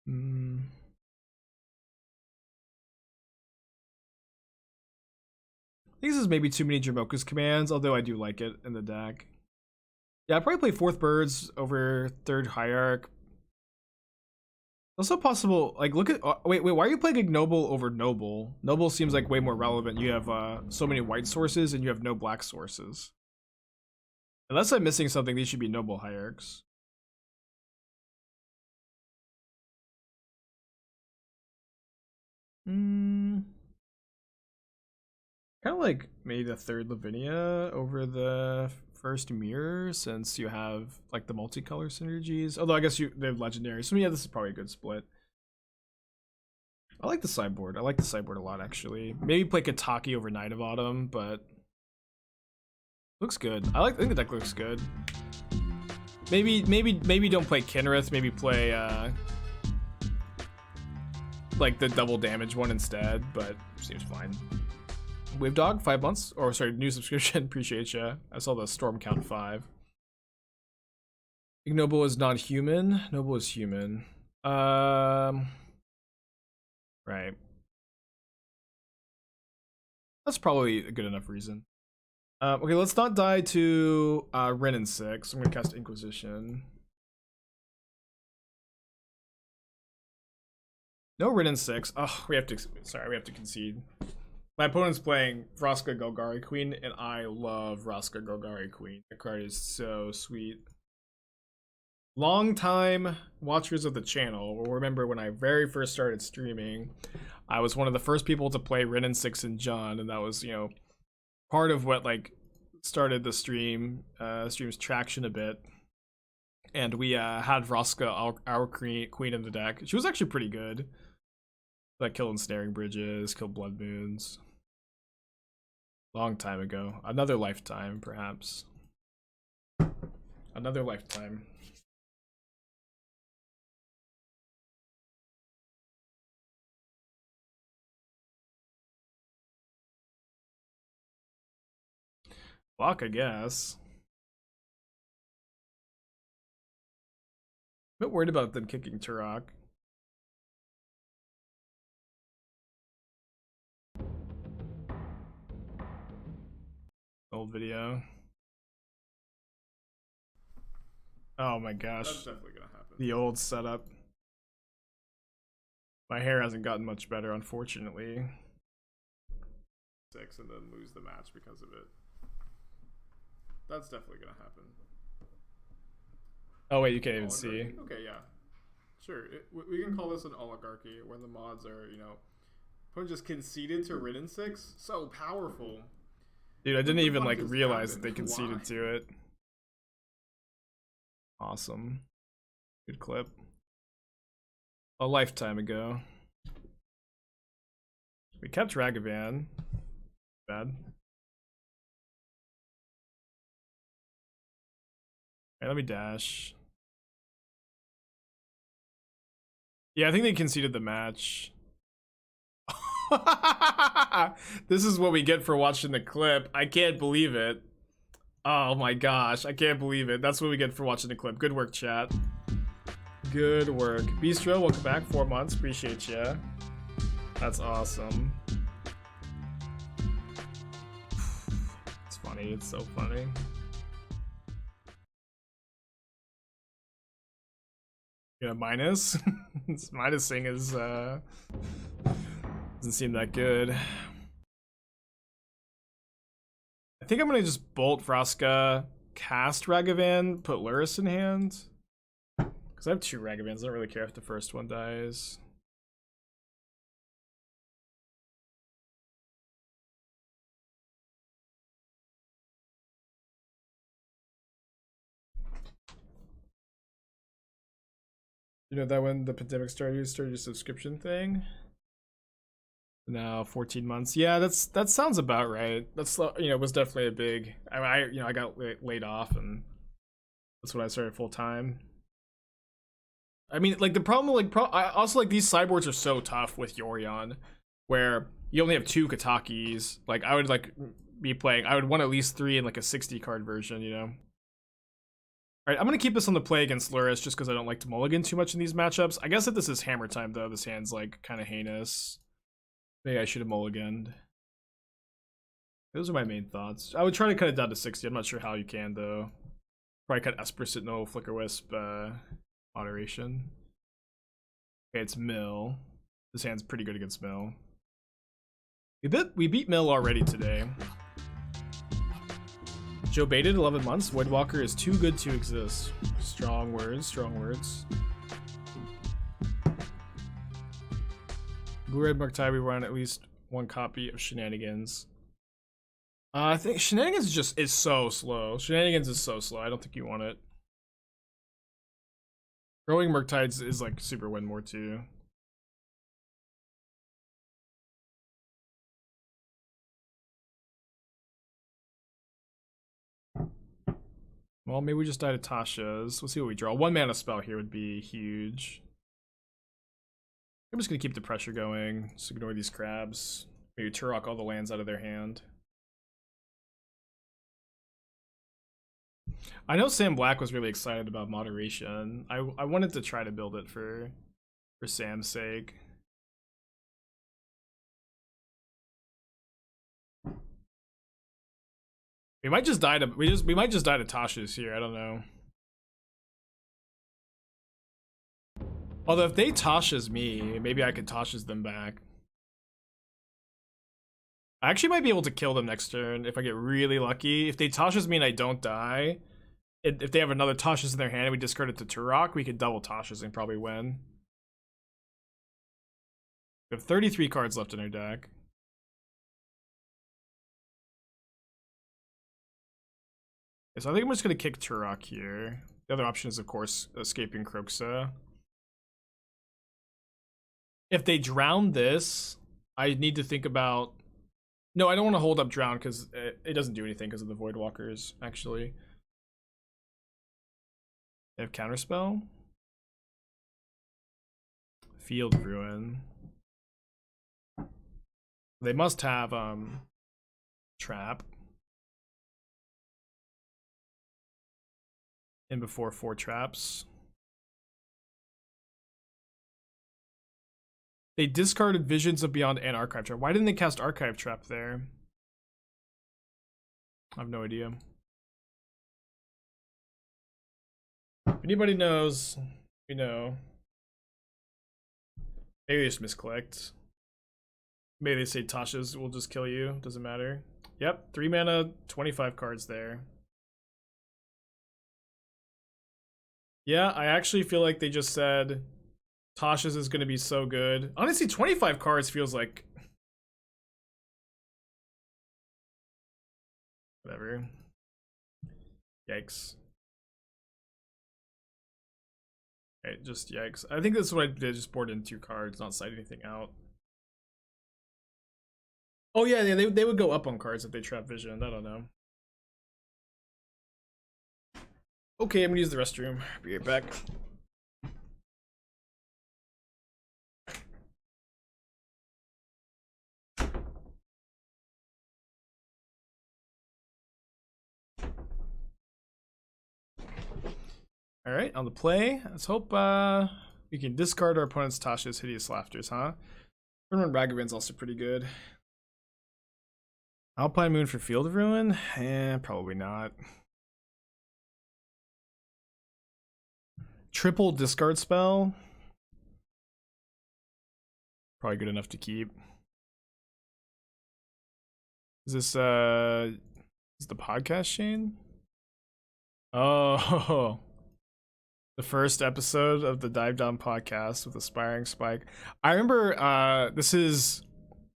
I think this is maybe too many Jamoka's commands, although I do like it in the deck. Yeah, I'd probably play 4th Birds over 3rd Hierarch. Also possible, like, look at, wait, why are you playing Ignoble over Noble? Noble seems like way more relevant. You have so many white sources and you have no black sources. Unless I'm missing something, these should be Noble Hierarchs. Kind of like maybe the 3rd Lavinia over the 1st Mirror, since you have like the multicolor synergies. Although I guess they're legendary, so yeah, this is probably a good split. I like the sideboard. I like the sideboard a lot, actually. Maybe play Kataki over Night of Autumn, but looks good. I think the deck looks good. Maybe don't play Kinrith. Maybe play like the double damage one instead, but seems fine. Wave Dog, 5 months, or sorry, new subscription. Appreciate ya. I saw the Storm count 5. Ignoble is not human. Noble is human. Right. That's probably a good enough reason. Okay, let's not die to Ren and 6. I'm gonna cast Inquisition. No Rin and 6. Oh, we have to. Sorry, we have to concede. My opponent's playing Vraska Golgari Queen, and I love Vraska Golgari Queen. The card is so sweet. Long time watchers of the channel will remember when I very first started streaming, I was one of the first people to play Rin and 6 and John, and that was, you know, part of what like started the stream's traction a bit. And we had Vraska, our queen in the deck. She was actually pretty good. Like killed Ensnaring Bridges, killed Blood Moons. Long time ago. Another lifetime, perhaps. Another lifetime. Block, I guess. A bit worried about them kicking Tourach. Old video. Oh my gosh. That's definitely gonna happen. The old setup. My hair hasn't gotten much better, unfortunately. 6 and then lose the match because of it. That's definitely gonna happen. Oh wait, you can't even Oligarchy? see. Okay, yeah. Sure. We can call this an oligarchy when the mods are, you know, opponent just conceded to Rin and 6. So powerful. Dude, I didn't the even fuck like just realize that happened? they conceded Why? to it. Awesome. Good clip. A lifetime ago. We kept Ragavan. Bad. Okay, let me dash. Yeah, I think they conceded the match. This is what we get for watching the clip. I can't believe it. Oh my gosh, I can't believe it. That's what we get for watching the clip. Good work, chat. Good work. Bistro, welcome back. 4 months. Appreciate ya. That's awesome. It's funny. It's so funny. Yeah, minus. It's minusing is doesn't seem that good. I think I'm gonna just bolt Vraska, cast Ragavan, put Lurrus in hand. Because I have 2 Ragavans, I don't really care if the first one dies. You know that when the pandemic started, you started your subscription thing? Now 14 months. Yeah, that sounds about right. That's, you know, was definitely a big. I got laid off, and that's when I started full time. I mean, like the problem, like I also like these sideboards are so tough with Yorion, where you only have 2 Katakis. Like I would like be playing. I would want at least 3 in like a 60 card version, you know. All right, I'm gonna keep this on the play against Lurrus just because I don't like to mulligan too much in these matchups. I guess if this is hammer time though, this hand's like kind of heinous. Maybe I should have mulliganed. Those are my main thoughts. I would try to cut it down to 60. I'm not sure how you can though. Probably cut Esper no Flicker Wisp moderation. Okay, it's Mill. This hand's pretty good against Mill. We beat Mill already today. Joe baited 11 months. Voidwalker is too good to exist. Strong words, strong words. Blue Red Murktai, we run at least 1 copy of Shenanigans. I think Shenanigans is so slow. Shenanigans is so slow. I don't think you want it. Growing Murktides is like super win more too. Well, maybe we just die to Tasha's. We'll see what we draw. 1 mana spell here would be huge. I'm just gonna keep the pressure going. Just ignore these crabs. Maybe Tourach all the lands out of their hand. I know Sam Black was really excited about moderation. I wanted to try to build it for Sam's sake. We might just die to we might just die to Tasha's here. I don't know. Although if they Tasha's me, maybe I could Tasha's them back. I actually might be able to kill them next turn if I get really lucky. If they Tasha's me and I don't die, if they have another Tasha's in their hand and we discard it to Tourach, we could double Tasha's and probably win. We have 33 cards left in our deck. Okay, so I think I'm just going to kick Tourach here. The other option is, of course, escaping Kroxa. If they drown this, I need to think about... No, I don't want to hold up Drown because it doesn't do anything because of the Voidwalkers, actually. They have Counterspell. Field Ruin. They must have Trap. In before 4 traps. They discarded Visions of Beyond and Archive Trap. Why didn't they cast Archive Trap there? I have no idea. If anybody knows, we know. Maybe they just misclicked. Maybe they say Tasha's will just kill you. Doesn't matter. Yep, 3 mana, 25 cards there. Yeah, I actually feel like they just said Tasha's is going to be so good. Honestly, 25 cards feels like... Whatever. Yikes. Okay, just yikes. I think that's what I did, just board in 2 cards, not side anything out. Oh yeah, they would go up on cards if they trap Vision. I don't know. Okay, I'm gonna use the restroom. Be right back. Alright, on the play. Let's hope we can discard our opponent's Tasha's Hideous Laughters, huh? Ragavan's also pretty good. Alpine Moon for Field of Ruin? Probably not. Triple discard spell? Probably good enough to keep. Is this the podcast, Shane? Oh, the first episode of the Dive Down podcast with Aspiring Spike. I remember this is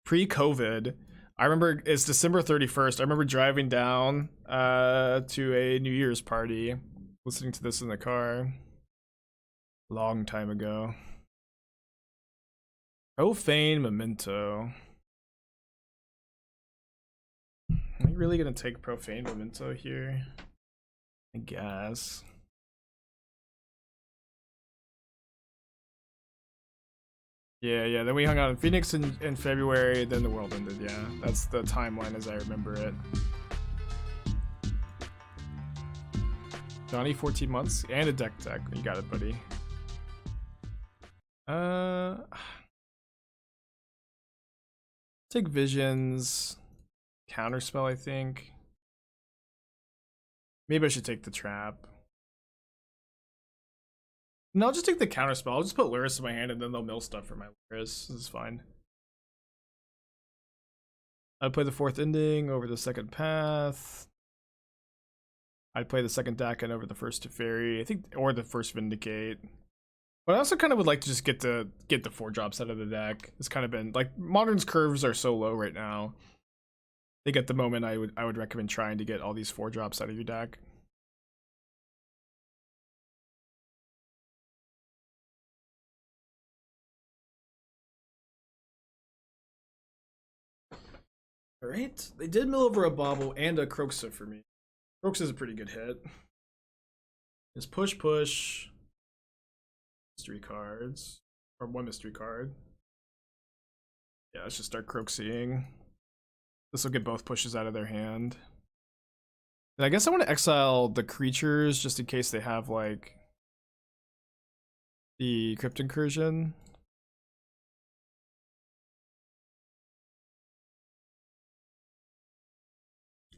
pre-COVID. I remember it's December 31st. I remember driving down to a New Year's party, listening to this in the car. Long time ago. Profane Memento. Am I really gonna take Profane Memento here? I guess. Yeah, then we hung out in Phoenix in February, then the world ended, yeah. That's the timeline as I remember it. Johnny, 14 months, and a deck. You got it, buddy. Take Visions. Counterspell, I think. Maybe I should take the Trap. No, I'll just take the Counterspell. I'll just put Lurrus in my hand and then they'll mill stuff for my Lurrus. This is fine. I'd play the 4th Ending over the 2nd Path. I'd play the 2nd Dakin over the 1st Teferi, I think, or the 1st Vindicate. But I also kind of would like to just get the 4 drops out of the deck. It's kind of been like Modern's curves are so low right now. I think at the moment I would recommend trying to get all these 4 drops out of your deck. Alright, they did mill over a Bauble and a Kroxa for me. Kroxa is a pretty good hit. Just push. Mystery cards. Or 1 mystery card. Yeah, let's just start Kroxaing. This will get both pushes out of their hand. And I guess I want to exile the creatures just in case they have, like, the Crypt Incursion.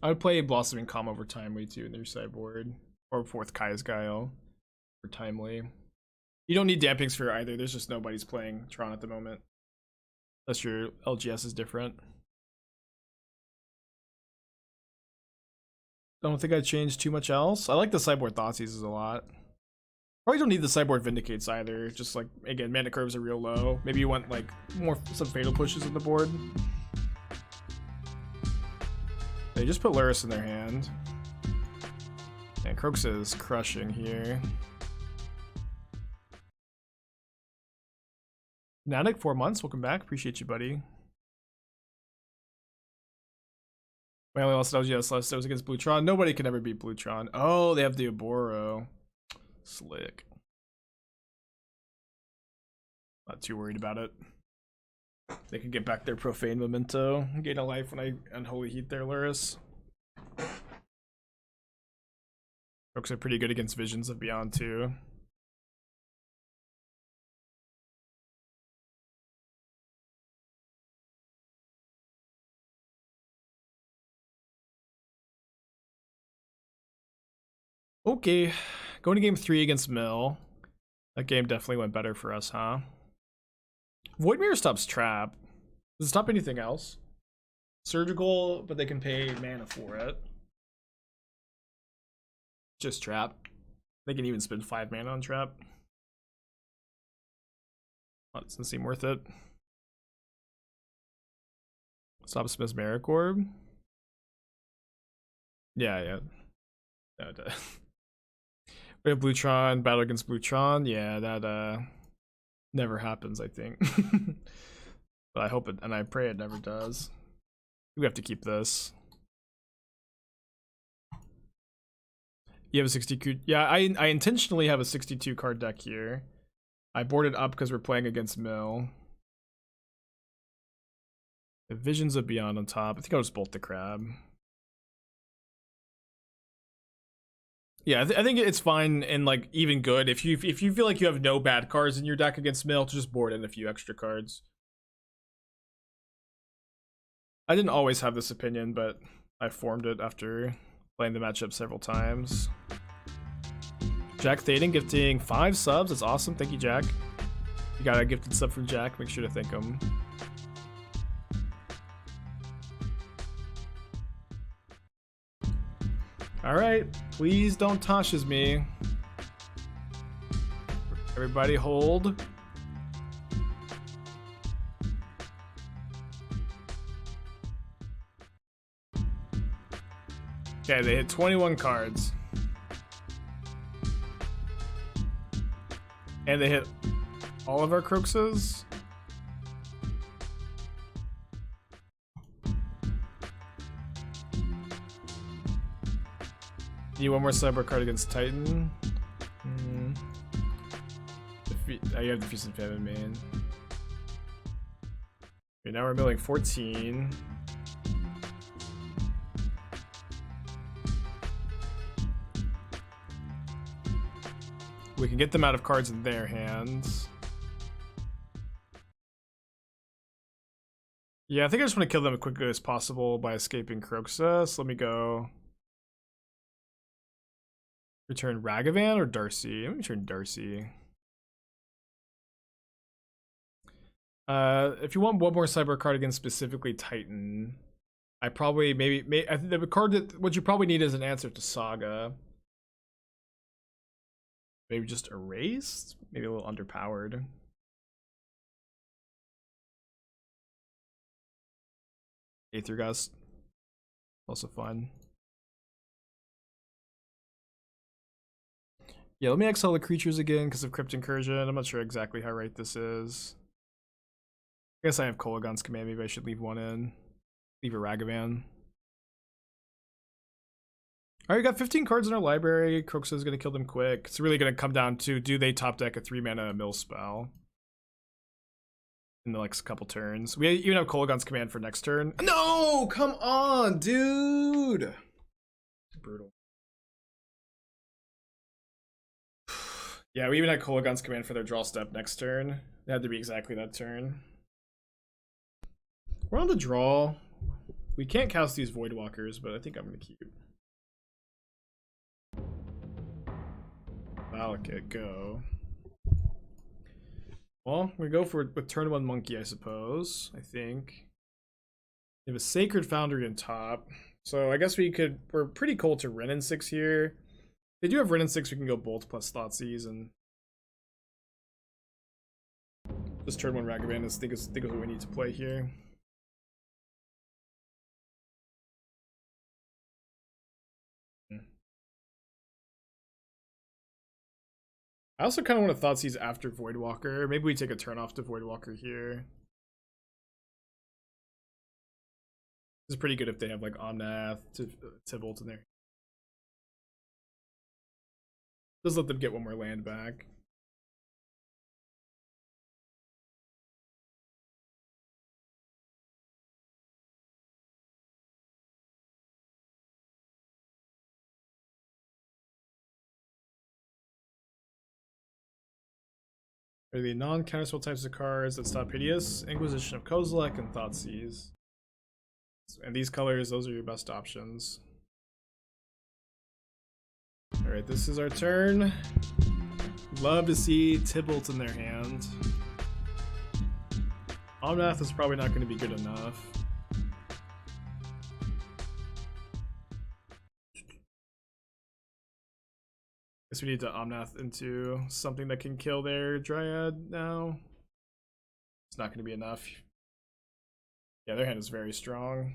I would play Blossoming Calm over Timely too in their sideboard. Or 4th Kai's Guile for Timely. You don't need Damping Sphere either. There's just nobody's playing Tron at the moment. Unless your LGS is different. Don't think I changed too much else. I like the sideboard Thoughtseizes a lot. Probably don't need the sideboard Vindicates either. Just like, again, mana curves are real low. Maybe you want like some fatal pushes on the board. They just put Lurrus in their hand. And Kroxa is crushing here. Fnatic, 4 months. Welcome back. Appreciate you, buddy. My only lost LGS last was against Bluetron. Nobody can ever beat Bluetron. Oh, they have the Oboro. Slick. Not too worried about it. They can get back their Profane Memento. Gain a life when I Unholy Heat their Lurrus. Folks are pretty good against Visions of Beyond too. Okay, going to game 3 against Mill. That game definitely went better for us, huh? Void Mirror stops Trap. Does it stop anything else? Surgical, but they can pay mana for it. Just Trap. They can even spend 5 mana on Trap. That doesn't seem worth it. Stop Smith's Merrick Orb. Yeah. No, it does. We have Bluetron, battle against Bluetron. Yeah, that never happens, I think. But I hope it, and I pray it never does. We have to keep this. You have a 62. Yeah, I intentionally have a 62 card deck here. I boarded up because we're playing against Mill. The Visions of Beyond on top. I think I'll just bolt the Crab. Yeah, I think it's fine and like even good if you feel like you have no bad cards in your deck against Mill to just board in a few extra cards. I didn't always have this opinion, but I formed it after playing the matchup several times. Jack Thaden gifting 5 subs. That's awesome. Thank you, Jack. You got a gifted sub from Jack. Make sure to thank him. All right, please don't Tasha's me. Everybody hold. Okay, they hit 21 cards. And they hit all of our Kroxas. Need one more sideboard card against Titan. Oh, you have the Feast and Famine, man. Okay, now we're milling 14. We can get them out of cards in their hands. Yeah, I think I just want to kill them as quickly as possible by escaping Kroxa. So let me go. Return Ragavan or Darcy? Let me return Darcy. If you want one more cyber card against specifically Titan, I probably I think the card that what you probably need is an answer to Saga. Maybe just Erased? Maybe a little underpowered. Aether Gust. Also fun. Yeah, let me exile the creatures again because of Crypt Incursion. I'm not sure exactly how right this is. I guess I have Kolaghan's Command. Maybe I should leave one in. Leave a Ragavan. Alright, we got 15 cards in our library. Kroxa is going to kill them quick. It's really going to come down to, do they top deck a 3-mana mill spell in the next couple turns? We even have Kolaghan's Command for next turn. No! Come on, dude! Brutal. Yeah, we even had Kolaghan's Command for their draw step next turn. It had to be exactly that turn. We're on the draw. We can't cast these Voidwalkers, but I think I'm going to keep. Valakut, go. Well, we go for it with turn 1 monkey, I suppose. I think. We have a Sacred Foundry in top. So I guess we're pretty cold to Wrenn and 6 here. They do have Wrenn and 6, we can go Bolt plus Thoughtseize and just turn 1 Ragavan is think is what we need to play here. I also kind of want to Thoughtseize after Voidwalker. Maybe we take a turn off to Voidwalker here. This is pretty good if they have like Omnath, Tibalt in there. Just let them get one more land back. Are the non-counterspell types of cards that stop Hideous, Inquisition of Kozilek, and Thoughtseize. And these colors, those are your best options. Alright, this is our turn. Love to see Tibalt in their hand. Omnath is probably not going to be good enough. Guess we need to Omnath into something that can kill their Dryad now. It's not going to be enough. Yeah, their hand is very strong.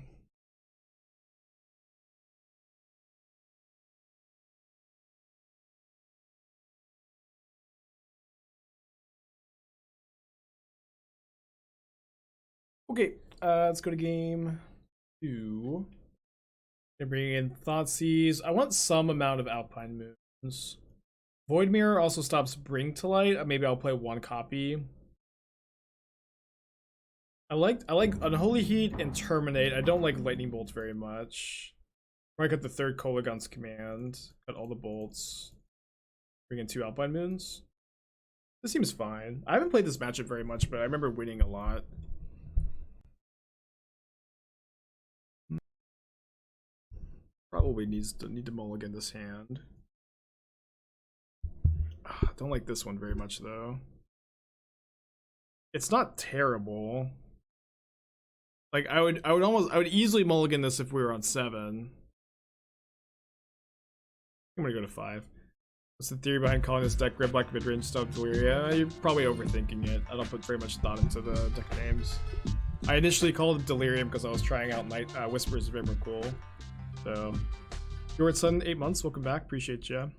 Okay, let's go to game 2. Gonna bring in Thoughtseize. I want some amount of Alpine Moons. Void Mirror also stops Bring to Light. Maybe I'll play 1 copy. I like Unholy Heat and Terminate. I don't like Lightning Bolts very much. I got the 3rd Kolaghan's command. Got all the bolts. Bring in 2 Alpine Moons. This seems fine. I haven't played this matchup very much, but I remember winning a lot. Probably need to mulligan this hand. Don't like this one very much though. It's not terrible. Like I would easily mulligan this if we were on 7. I'm gonna go to 5. What's the theory behind calling this deck Red Black Midrange Stub Delirium? You're probably overthinking it. I don't put very much thought into the deck names. I initially called it Delirium because I was trying out Night Whispers of Emrakul. So, Your Son, 8 months. Welcome back. Appreciate you.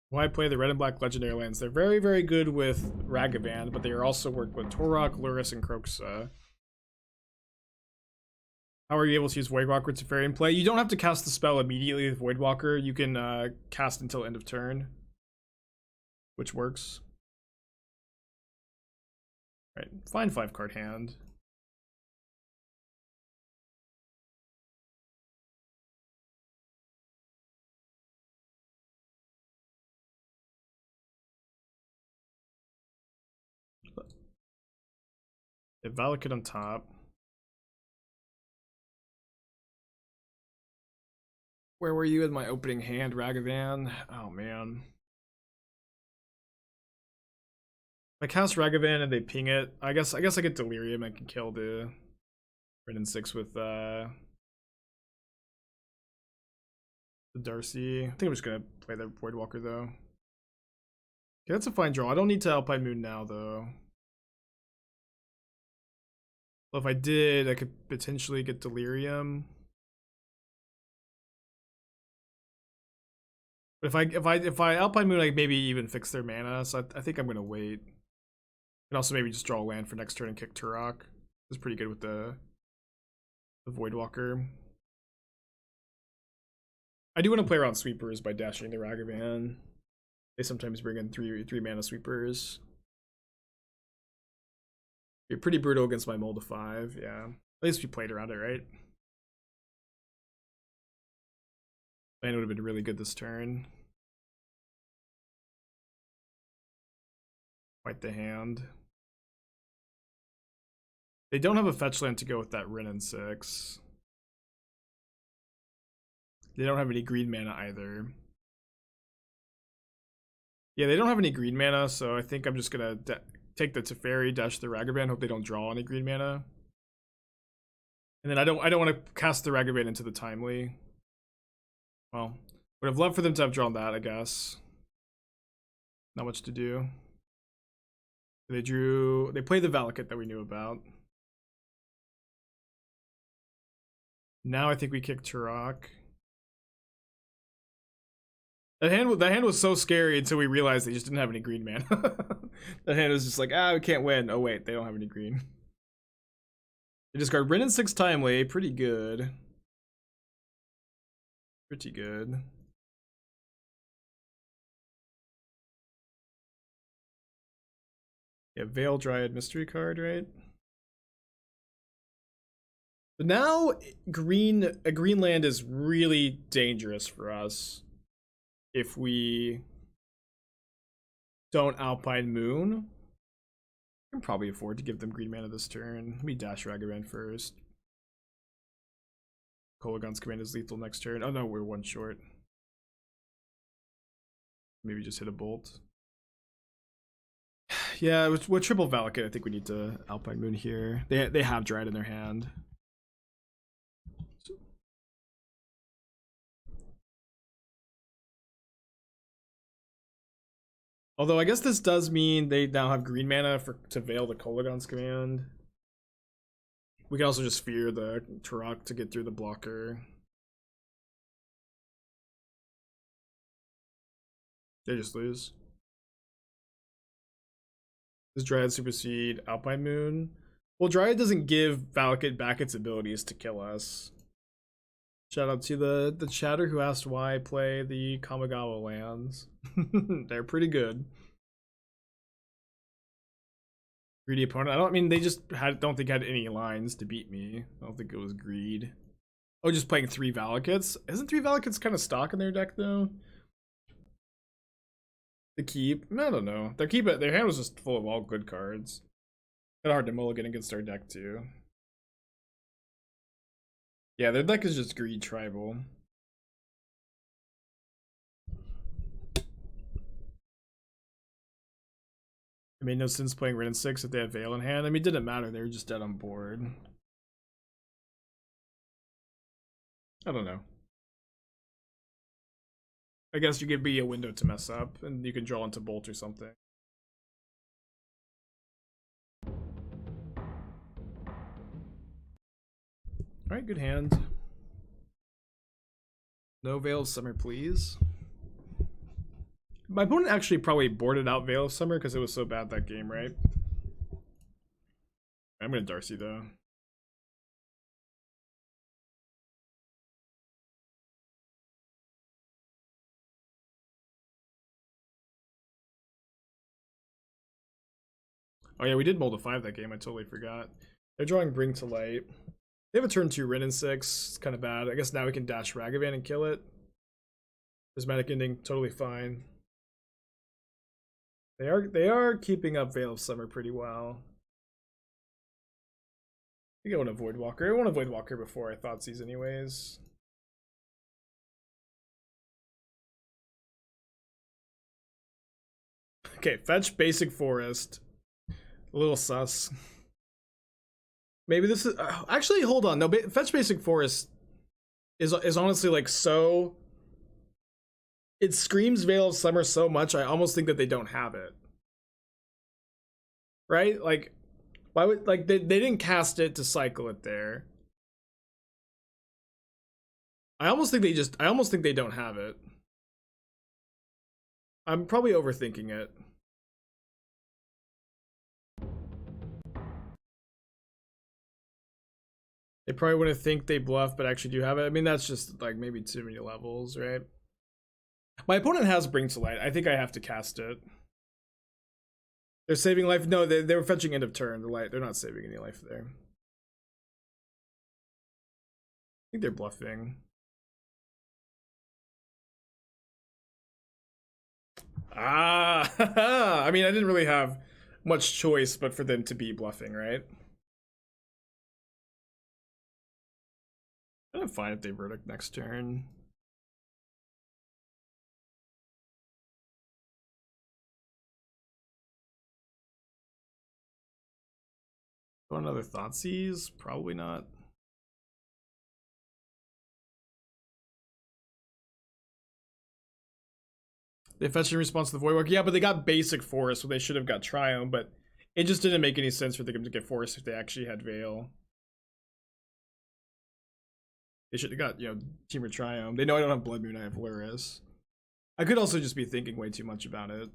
Why play the red and black legendary lands? They're very, very good with Ragavan, but they are also work with Tourach, Lurrus, and Kroxa. How are you able to use Voidwalker to Fairy in play? You don't have to cast the spell immediately with Voidwalker. You can cast until end of turn, which works. Right, fine 5-card hand. Valakut on top. Where were you in my opening hand, Ragavan? Oh man. If I cast Ragavan and they ping it, I guess I get Delirium and can kill the Red and 6 with the Darcy. I think I'm just gonna play the Voidwalker though. Okay, that's a fine draw. I don't need to Alpine Moon now though. Well, if I did, I could potentially get Delirium. But if I Alpine Moon, I maybe even fix their mana. So I think I'm gonna wait. And also maybe just draw a land for next turn and kick Tourach. It's pretty good with the Voidwalker. I do want to play around sweepers by dashing the Ragavan. They sometimes bring in three mana sweepers. You're pretty brutal against my Mold of 5, yeah. At least we played around it, right? Land would have been really good this turn. White the hand. They don't have a fetch land to go with that Wrenn and 6. They don't have any green mana either. Yeah, they don't have any green mana, so I think I'm just gonna take the Teferi, dash the Ragavan, hope they don't draw any green mana. And then I don't want to cast the Ragavan into the Timely. Well, would have loved for them to have drawn that, I guess. Not much to do. They played the Valakut that we knew about. Now I think we kick Tourach. That hand was so scary until we realized they just didn't have any green mana. That hand was just like, we can't win. Oh wait, they don't have any green. They discard Wrenn and 6 Timely, pretty good. Pretty good. Yeah, Veil Dryad mystery card, right? But now a green land is really dangerous for us if we don't Alpine Moon. I can probably afford to give them green mana this turn. Let me dash Ragavan first. Kolaghan's command is lethal next turn. Oh no, we're one short. Maybe just hit a bolt. Yeah, with triple Valakut, I think we need to Alpine Moon here. They have Dryad in their hand. Although I guess this does mean they now have green mana to veil the Kolaghan's command. We can also just fear the Tourach to get through the blocker. They just lose. Does Dryad supersede Alpine Moon? Well, Dryad doesn't give Valakut back its abilities to kill us. Shout out to the chatter who asked why I play the Kamigawa lands. They're pretty good. Greedy opponent. They just don't think had any lines to beat me. I don't think it was greed. Oh, just playing 3 Valakuts? Isn't 3 Valakuts kind of stock in their deck though? The keep? I don't know. Their hand was just full of all good cards. Kind of hard to mulligan against our deck too. Yeah, their deck is just greed tribal. It made no sense playing Wrenn and 6 if they had Veil in hand. It didn't matter. They were just dead on board. I don't know. I guess you give me a window to mess up, and you can draw into Bolt or something. Alright, good hand. No Veil of Summer, please. My opponent actually probably boarded out Veil of Summer because it was so bad that game, right? I'm gonna Darcy though. Oh yeah, we did mold a 5 that game, I totally forgot. They're drawing Bring to Light. They have a turn 2 Wrenn and 6. It's kind of bad. I guess now we can dash Ragavan and kill it. Prismatic Ending, totally fine. They are keeping up Veil of Summer pretty well. I think I want a Voidwalker. I want a Voidwalker before I Thoughtseize anyways. Okay, fetch Basic Forest. A little sus. Maybe this is actually, hold on. No, fetch Basic Forest is honestly like so. It screams Veil of Summer so much. I almost think that they don't have it. Right? Like, why would they didn't cast it to cycle it there? I almost think they don't have it. I'm probably overthinking it. They probably wouldn't think they bluff, but actually do have it. That's just like maybe too many levels, right? My opponent has Bring to Light. I think I have to cast it. They're saving life. No, they were fetching end of turn. They're not saving any life there. I think they're bluffing. I didn't really have much choice but for them to be bluffing, right? I'm fine if they verdict next turn. Want another Thoughtseize? Probably not. They fetched in response to the Voidwalker. Yeah, but they got basic Forest, so they should have got Triumph, but it just didn't make any sense for them to get Forest if they actually had Veil. They should have got, you know, Team or Triumph. They know I don't have Blood Moon, I have Lurrus. I could also just be thinking way too much about it.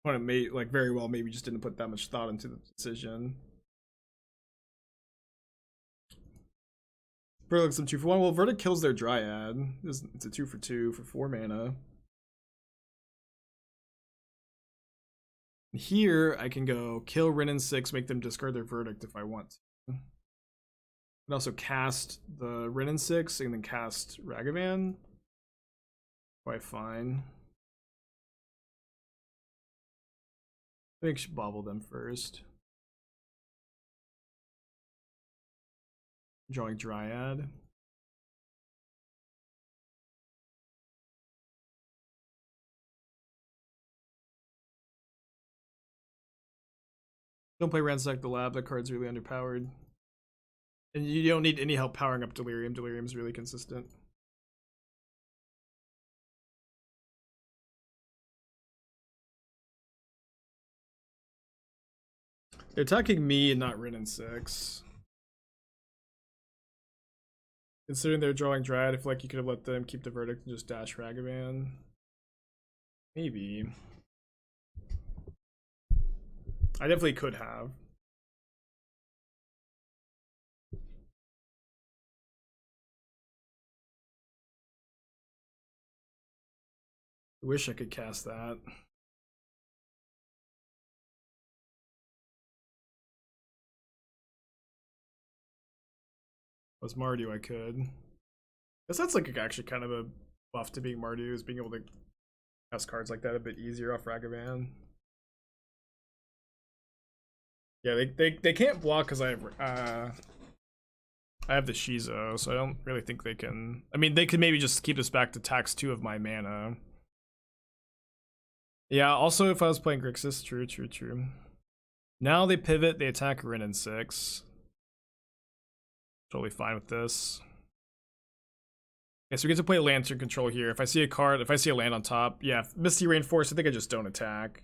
When it may, like, very well maybe just didn't put that much thought into the decision. Verdant some 2 for 1. Well, Verdant kills their Dryad. It's a 2 for 2 for 4 mana. Here, I can go kill Rin and 6, make them discard their Verdict if I want to. I can also cast the Rin and 6 and then cast Ragavan. Quite fine. I think I should Bauble them first. Drawing Dryad. Don't play Ransack the Lab, that card's really underpowered. And you don't need any help powering up Delirium. Delirium's really consistent. They're attacking me and not Rin and 6. Considering they're drawing Dryad, I feel like you could have let them keep the Verdict and just dash Ragavan. Maybe. I definitely could have. I wish I could cast that. Was Mardu, I could. Guess that's like actually kind of a buff to being Mardu, is being able to cast cards like that a bit easier off Ragavan. Yeah, they can't block because I have the Shizo, so I don't really think they can. I mean, they could maybe just keep this back to tax 2 of my mana. Yeah, also if I was playing Grixis, true. Now they pivot, they attack Rin and 6. Totally fine with this. Okay, so we get to play Lantern Control here. If I see a card, if I see a land on top, yeah, Misty Rainforest, I think I just don't attack.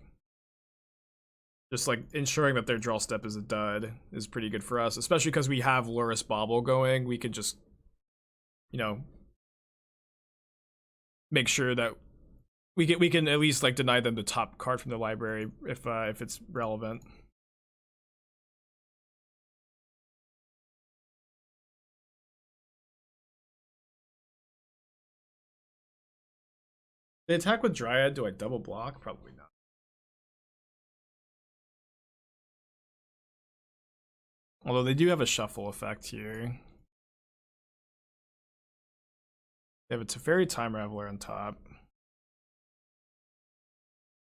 Just like ensuring that their draw step is a dud is pretty good for us, especially because we have Lurrus Bauble going. We can just, you know, make sure that we can at least like deny them the top card from the library if it's relevant. They attack with Dryad. Do I double block? Probably not. Although they do have a shuffle effect here. They have a Teferi Time Raveler on top.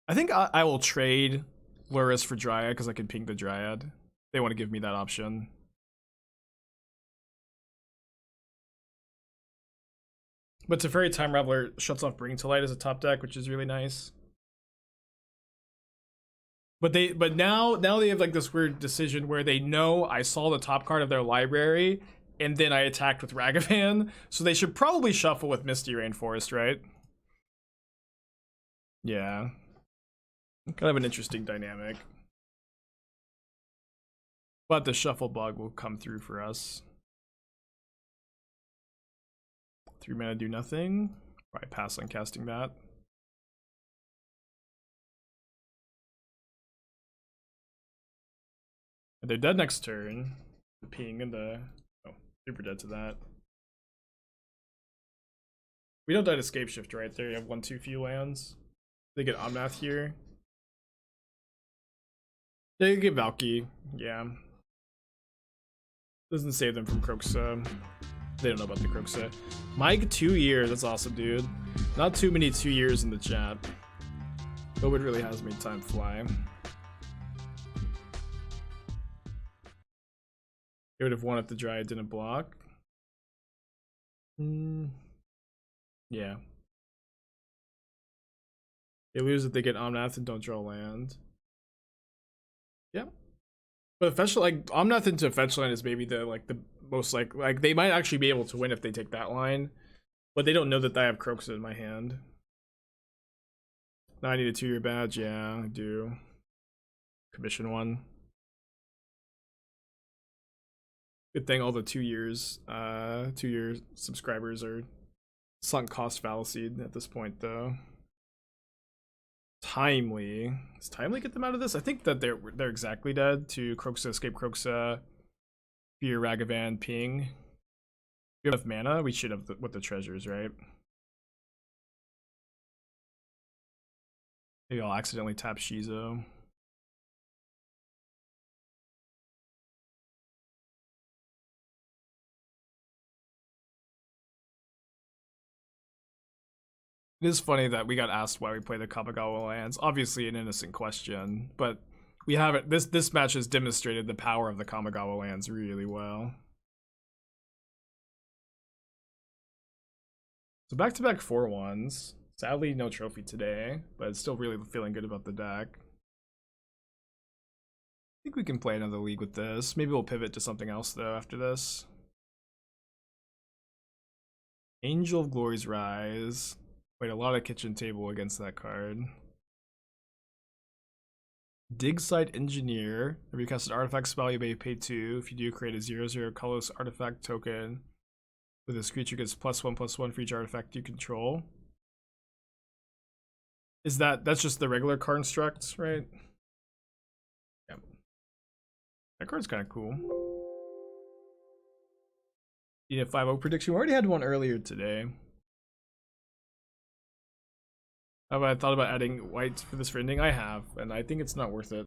I think I will trade Lurrus for Dryad because I can ping the Dryad. They want to give me that option. But Teferi Time Raveler shuts off Bringing to Light as a top deck, which is really nice. But now they have like this weird decision where they know I saw the top card of their library and then I attacked with Ragavan, so they should probably shuffle with Misty Rainforest, right? Yeah. Kind of an interesting dynamic. But the shuffle bug will come through for us. 3 mana do nothing. Probably pass on casting that. And they're dead next turn. The ping and the super dead to that. We don't die to Scape Shift right there. You have 1/2 few lands. They get Omnath here. They get Valky, yeah. Doesn't save them from Kroxa. They don't know about the Kroxa. Mike, 2 years. That's awesome, dude. Not too many 2 years in the chat. COVID really has made time fly. They would have won if the Dryad didn't block. Yeah. They lose if they get Omnath and don't draw land. Yeah. But fetch, like, I'm not into fetch line is maybe the most like they might actually be able to win if they take that line, but they don't know that I have Kroxa in my hand. Now I need a 2-year badge. Yeah, I do. Commission one. Good thing all the 2-year subscribers are sunk cost fallacy at this point, though. Timely. Does Timely get them out of this? I think that they're exactly dead to Kroxa, Escape Kroxa, Fear, Ragavan, Ping. We have enough mana. We should have with the treasures, right? Maybe I'll accidentally tap Shizo. It is funny that we got asked why we play the Kamigawa lands. Obviously an innocent question, but we haven't. This match has demonstrated the power of the Kamigawa lands really well. So back-to-back 4-1s. Sadly, no trophy today, but still really feeling good about the deck. I think we can play another league with this. Maybe we'll pivot to something else though after this. Angel of Glory's Rise. Played a lot of kitchen table against that card. Dig Site Engineer. If you cast an artifact spell, you may pay 2. If you do, create a 0/0 colorless artifact token. With this creature gets +1/+1 for each artifact you control. Is that's just the regular construct, right? Yeah. That card's kind of cool. You need a 5-0 prediction. We already had one earlier today. Have I thought about adding white for this rending? I have, and I think it's not worth it.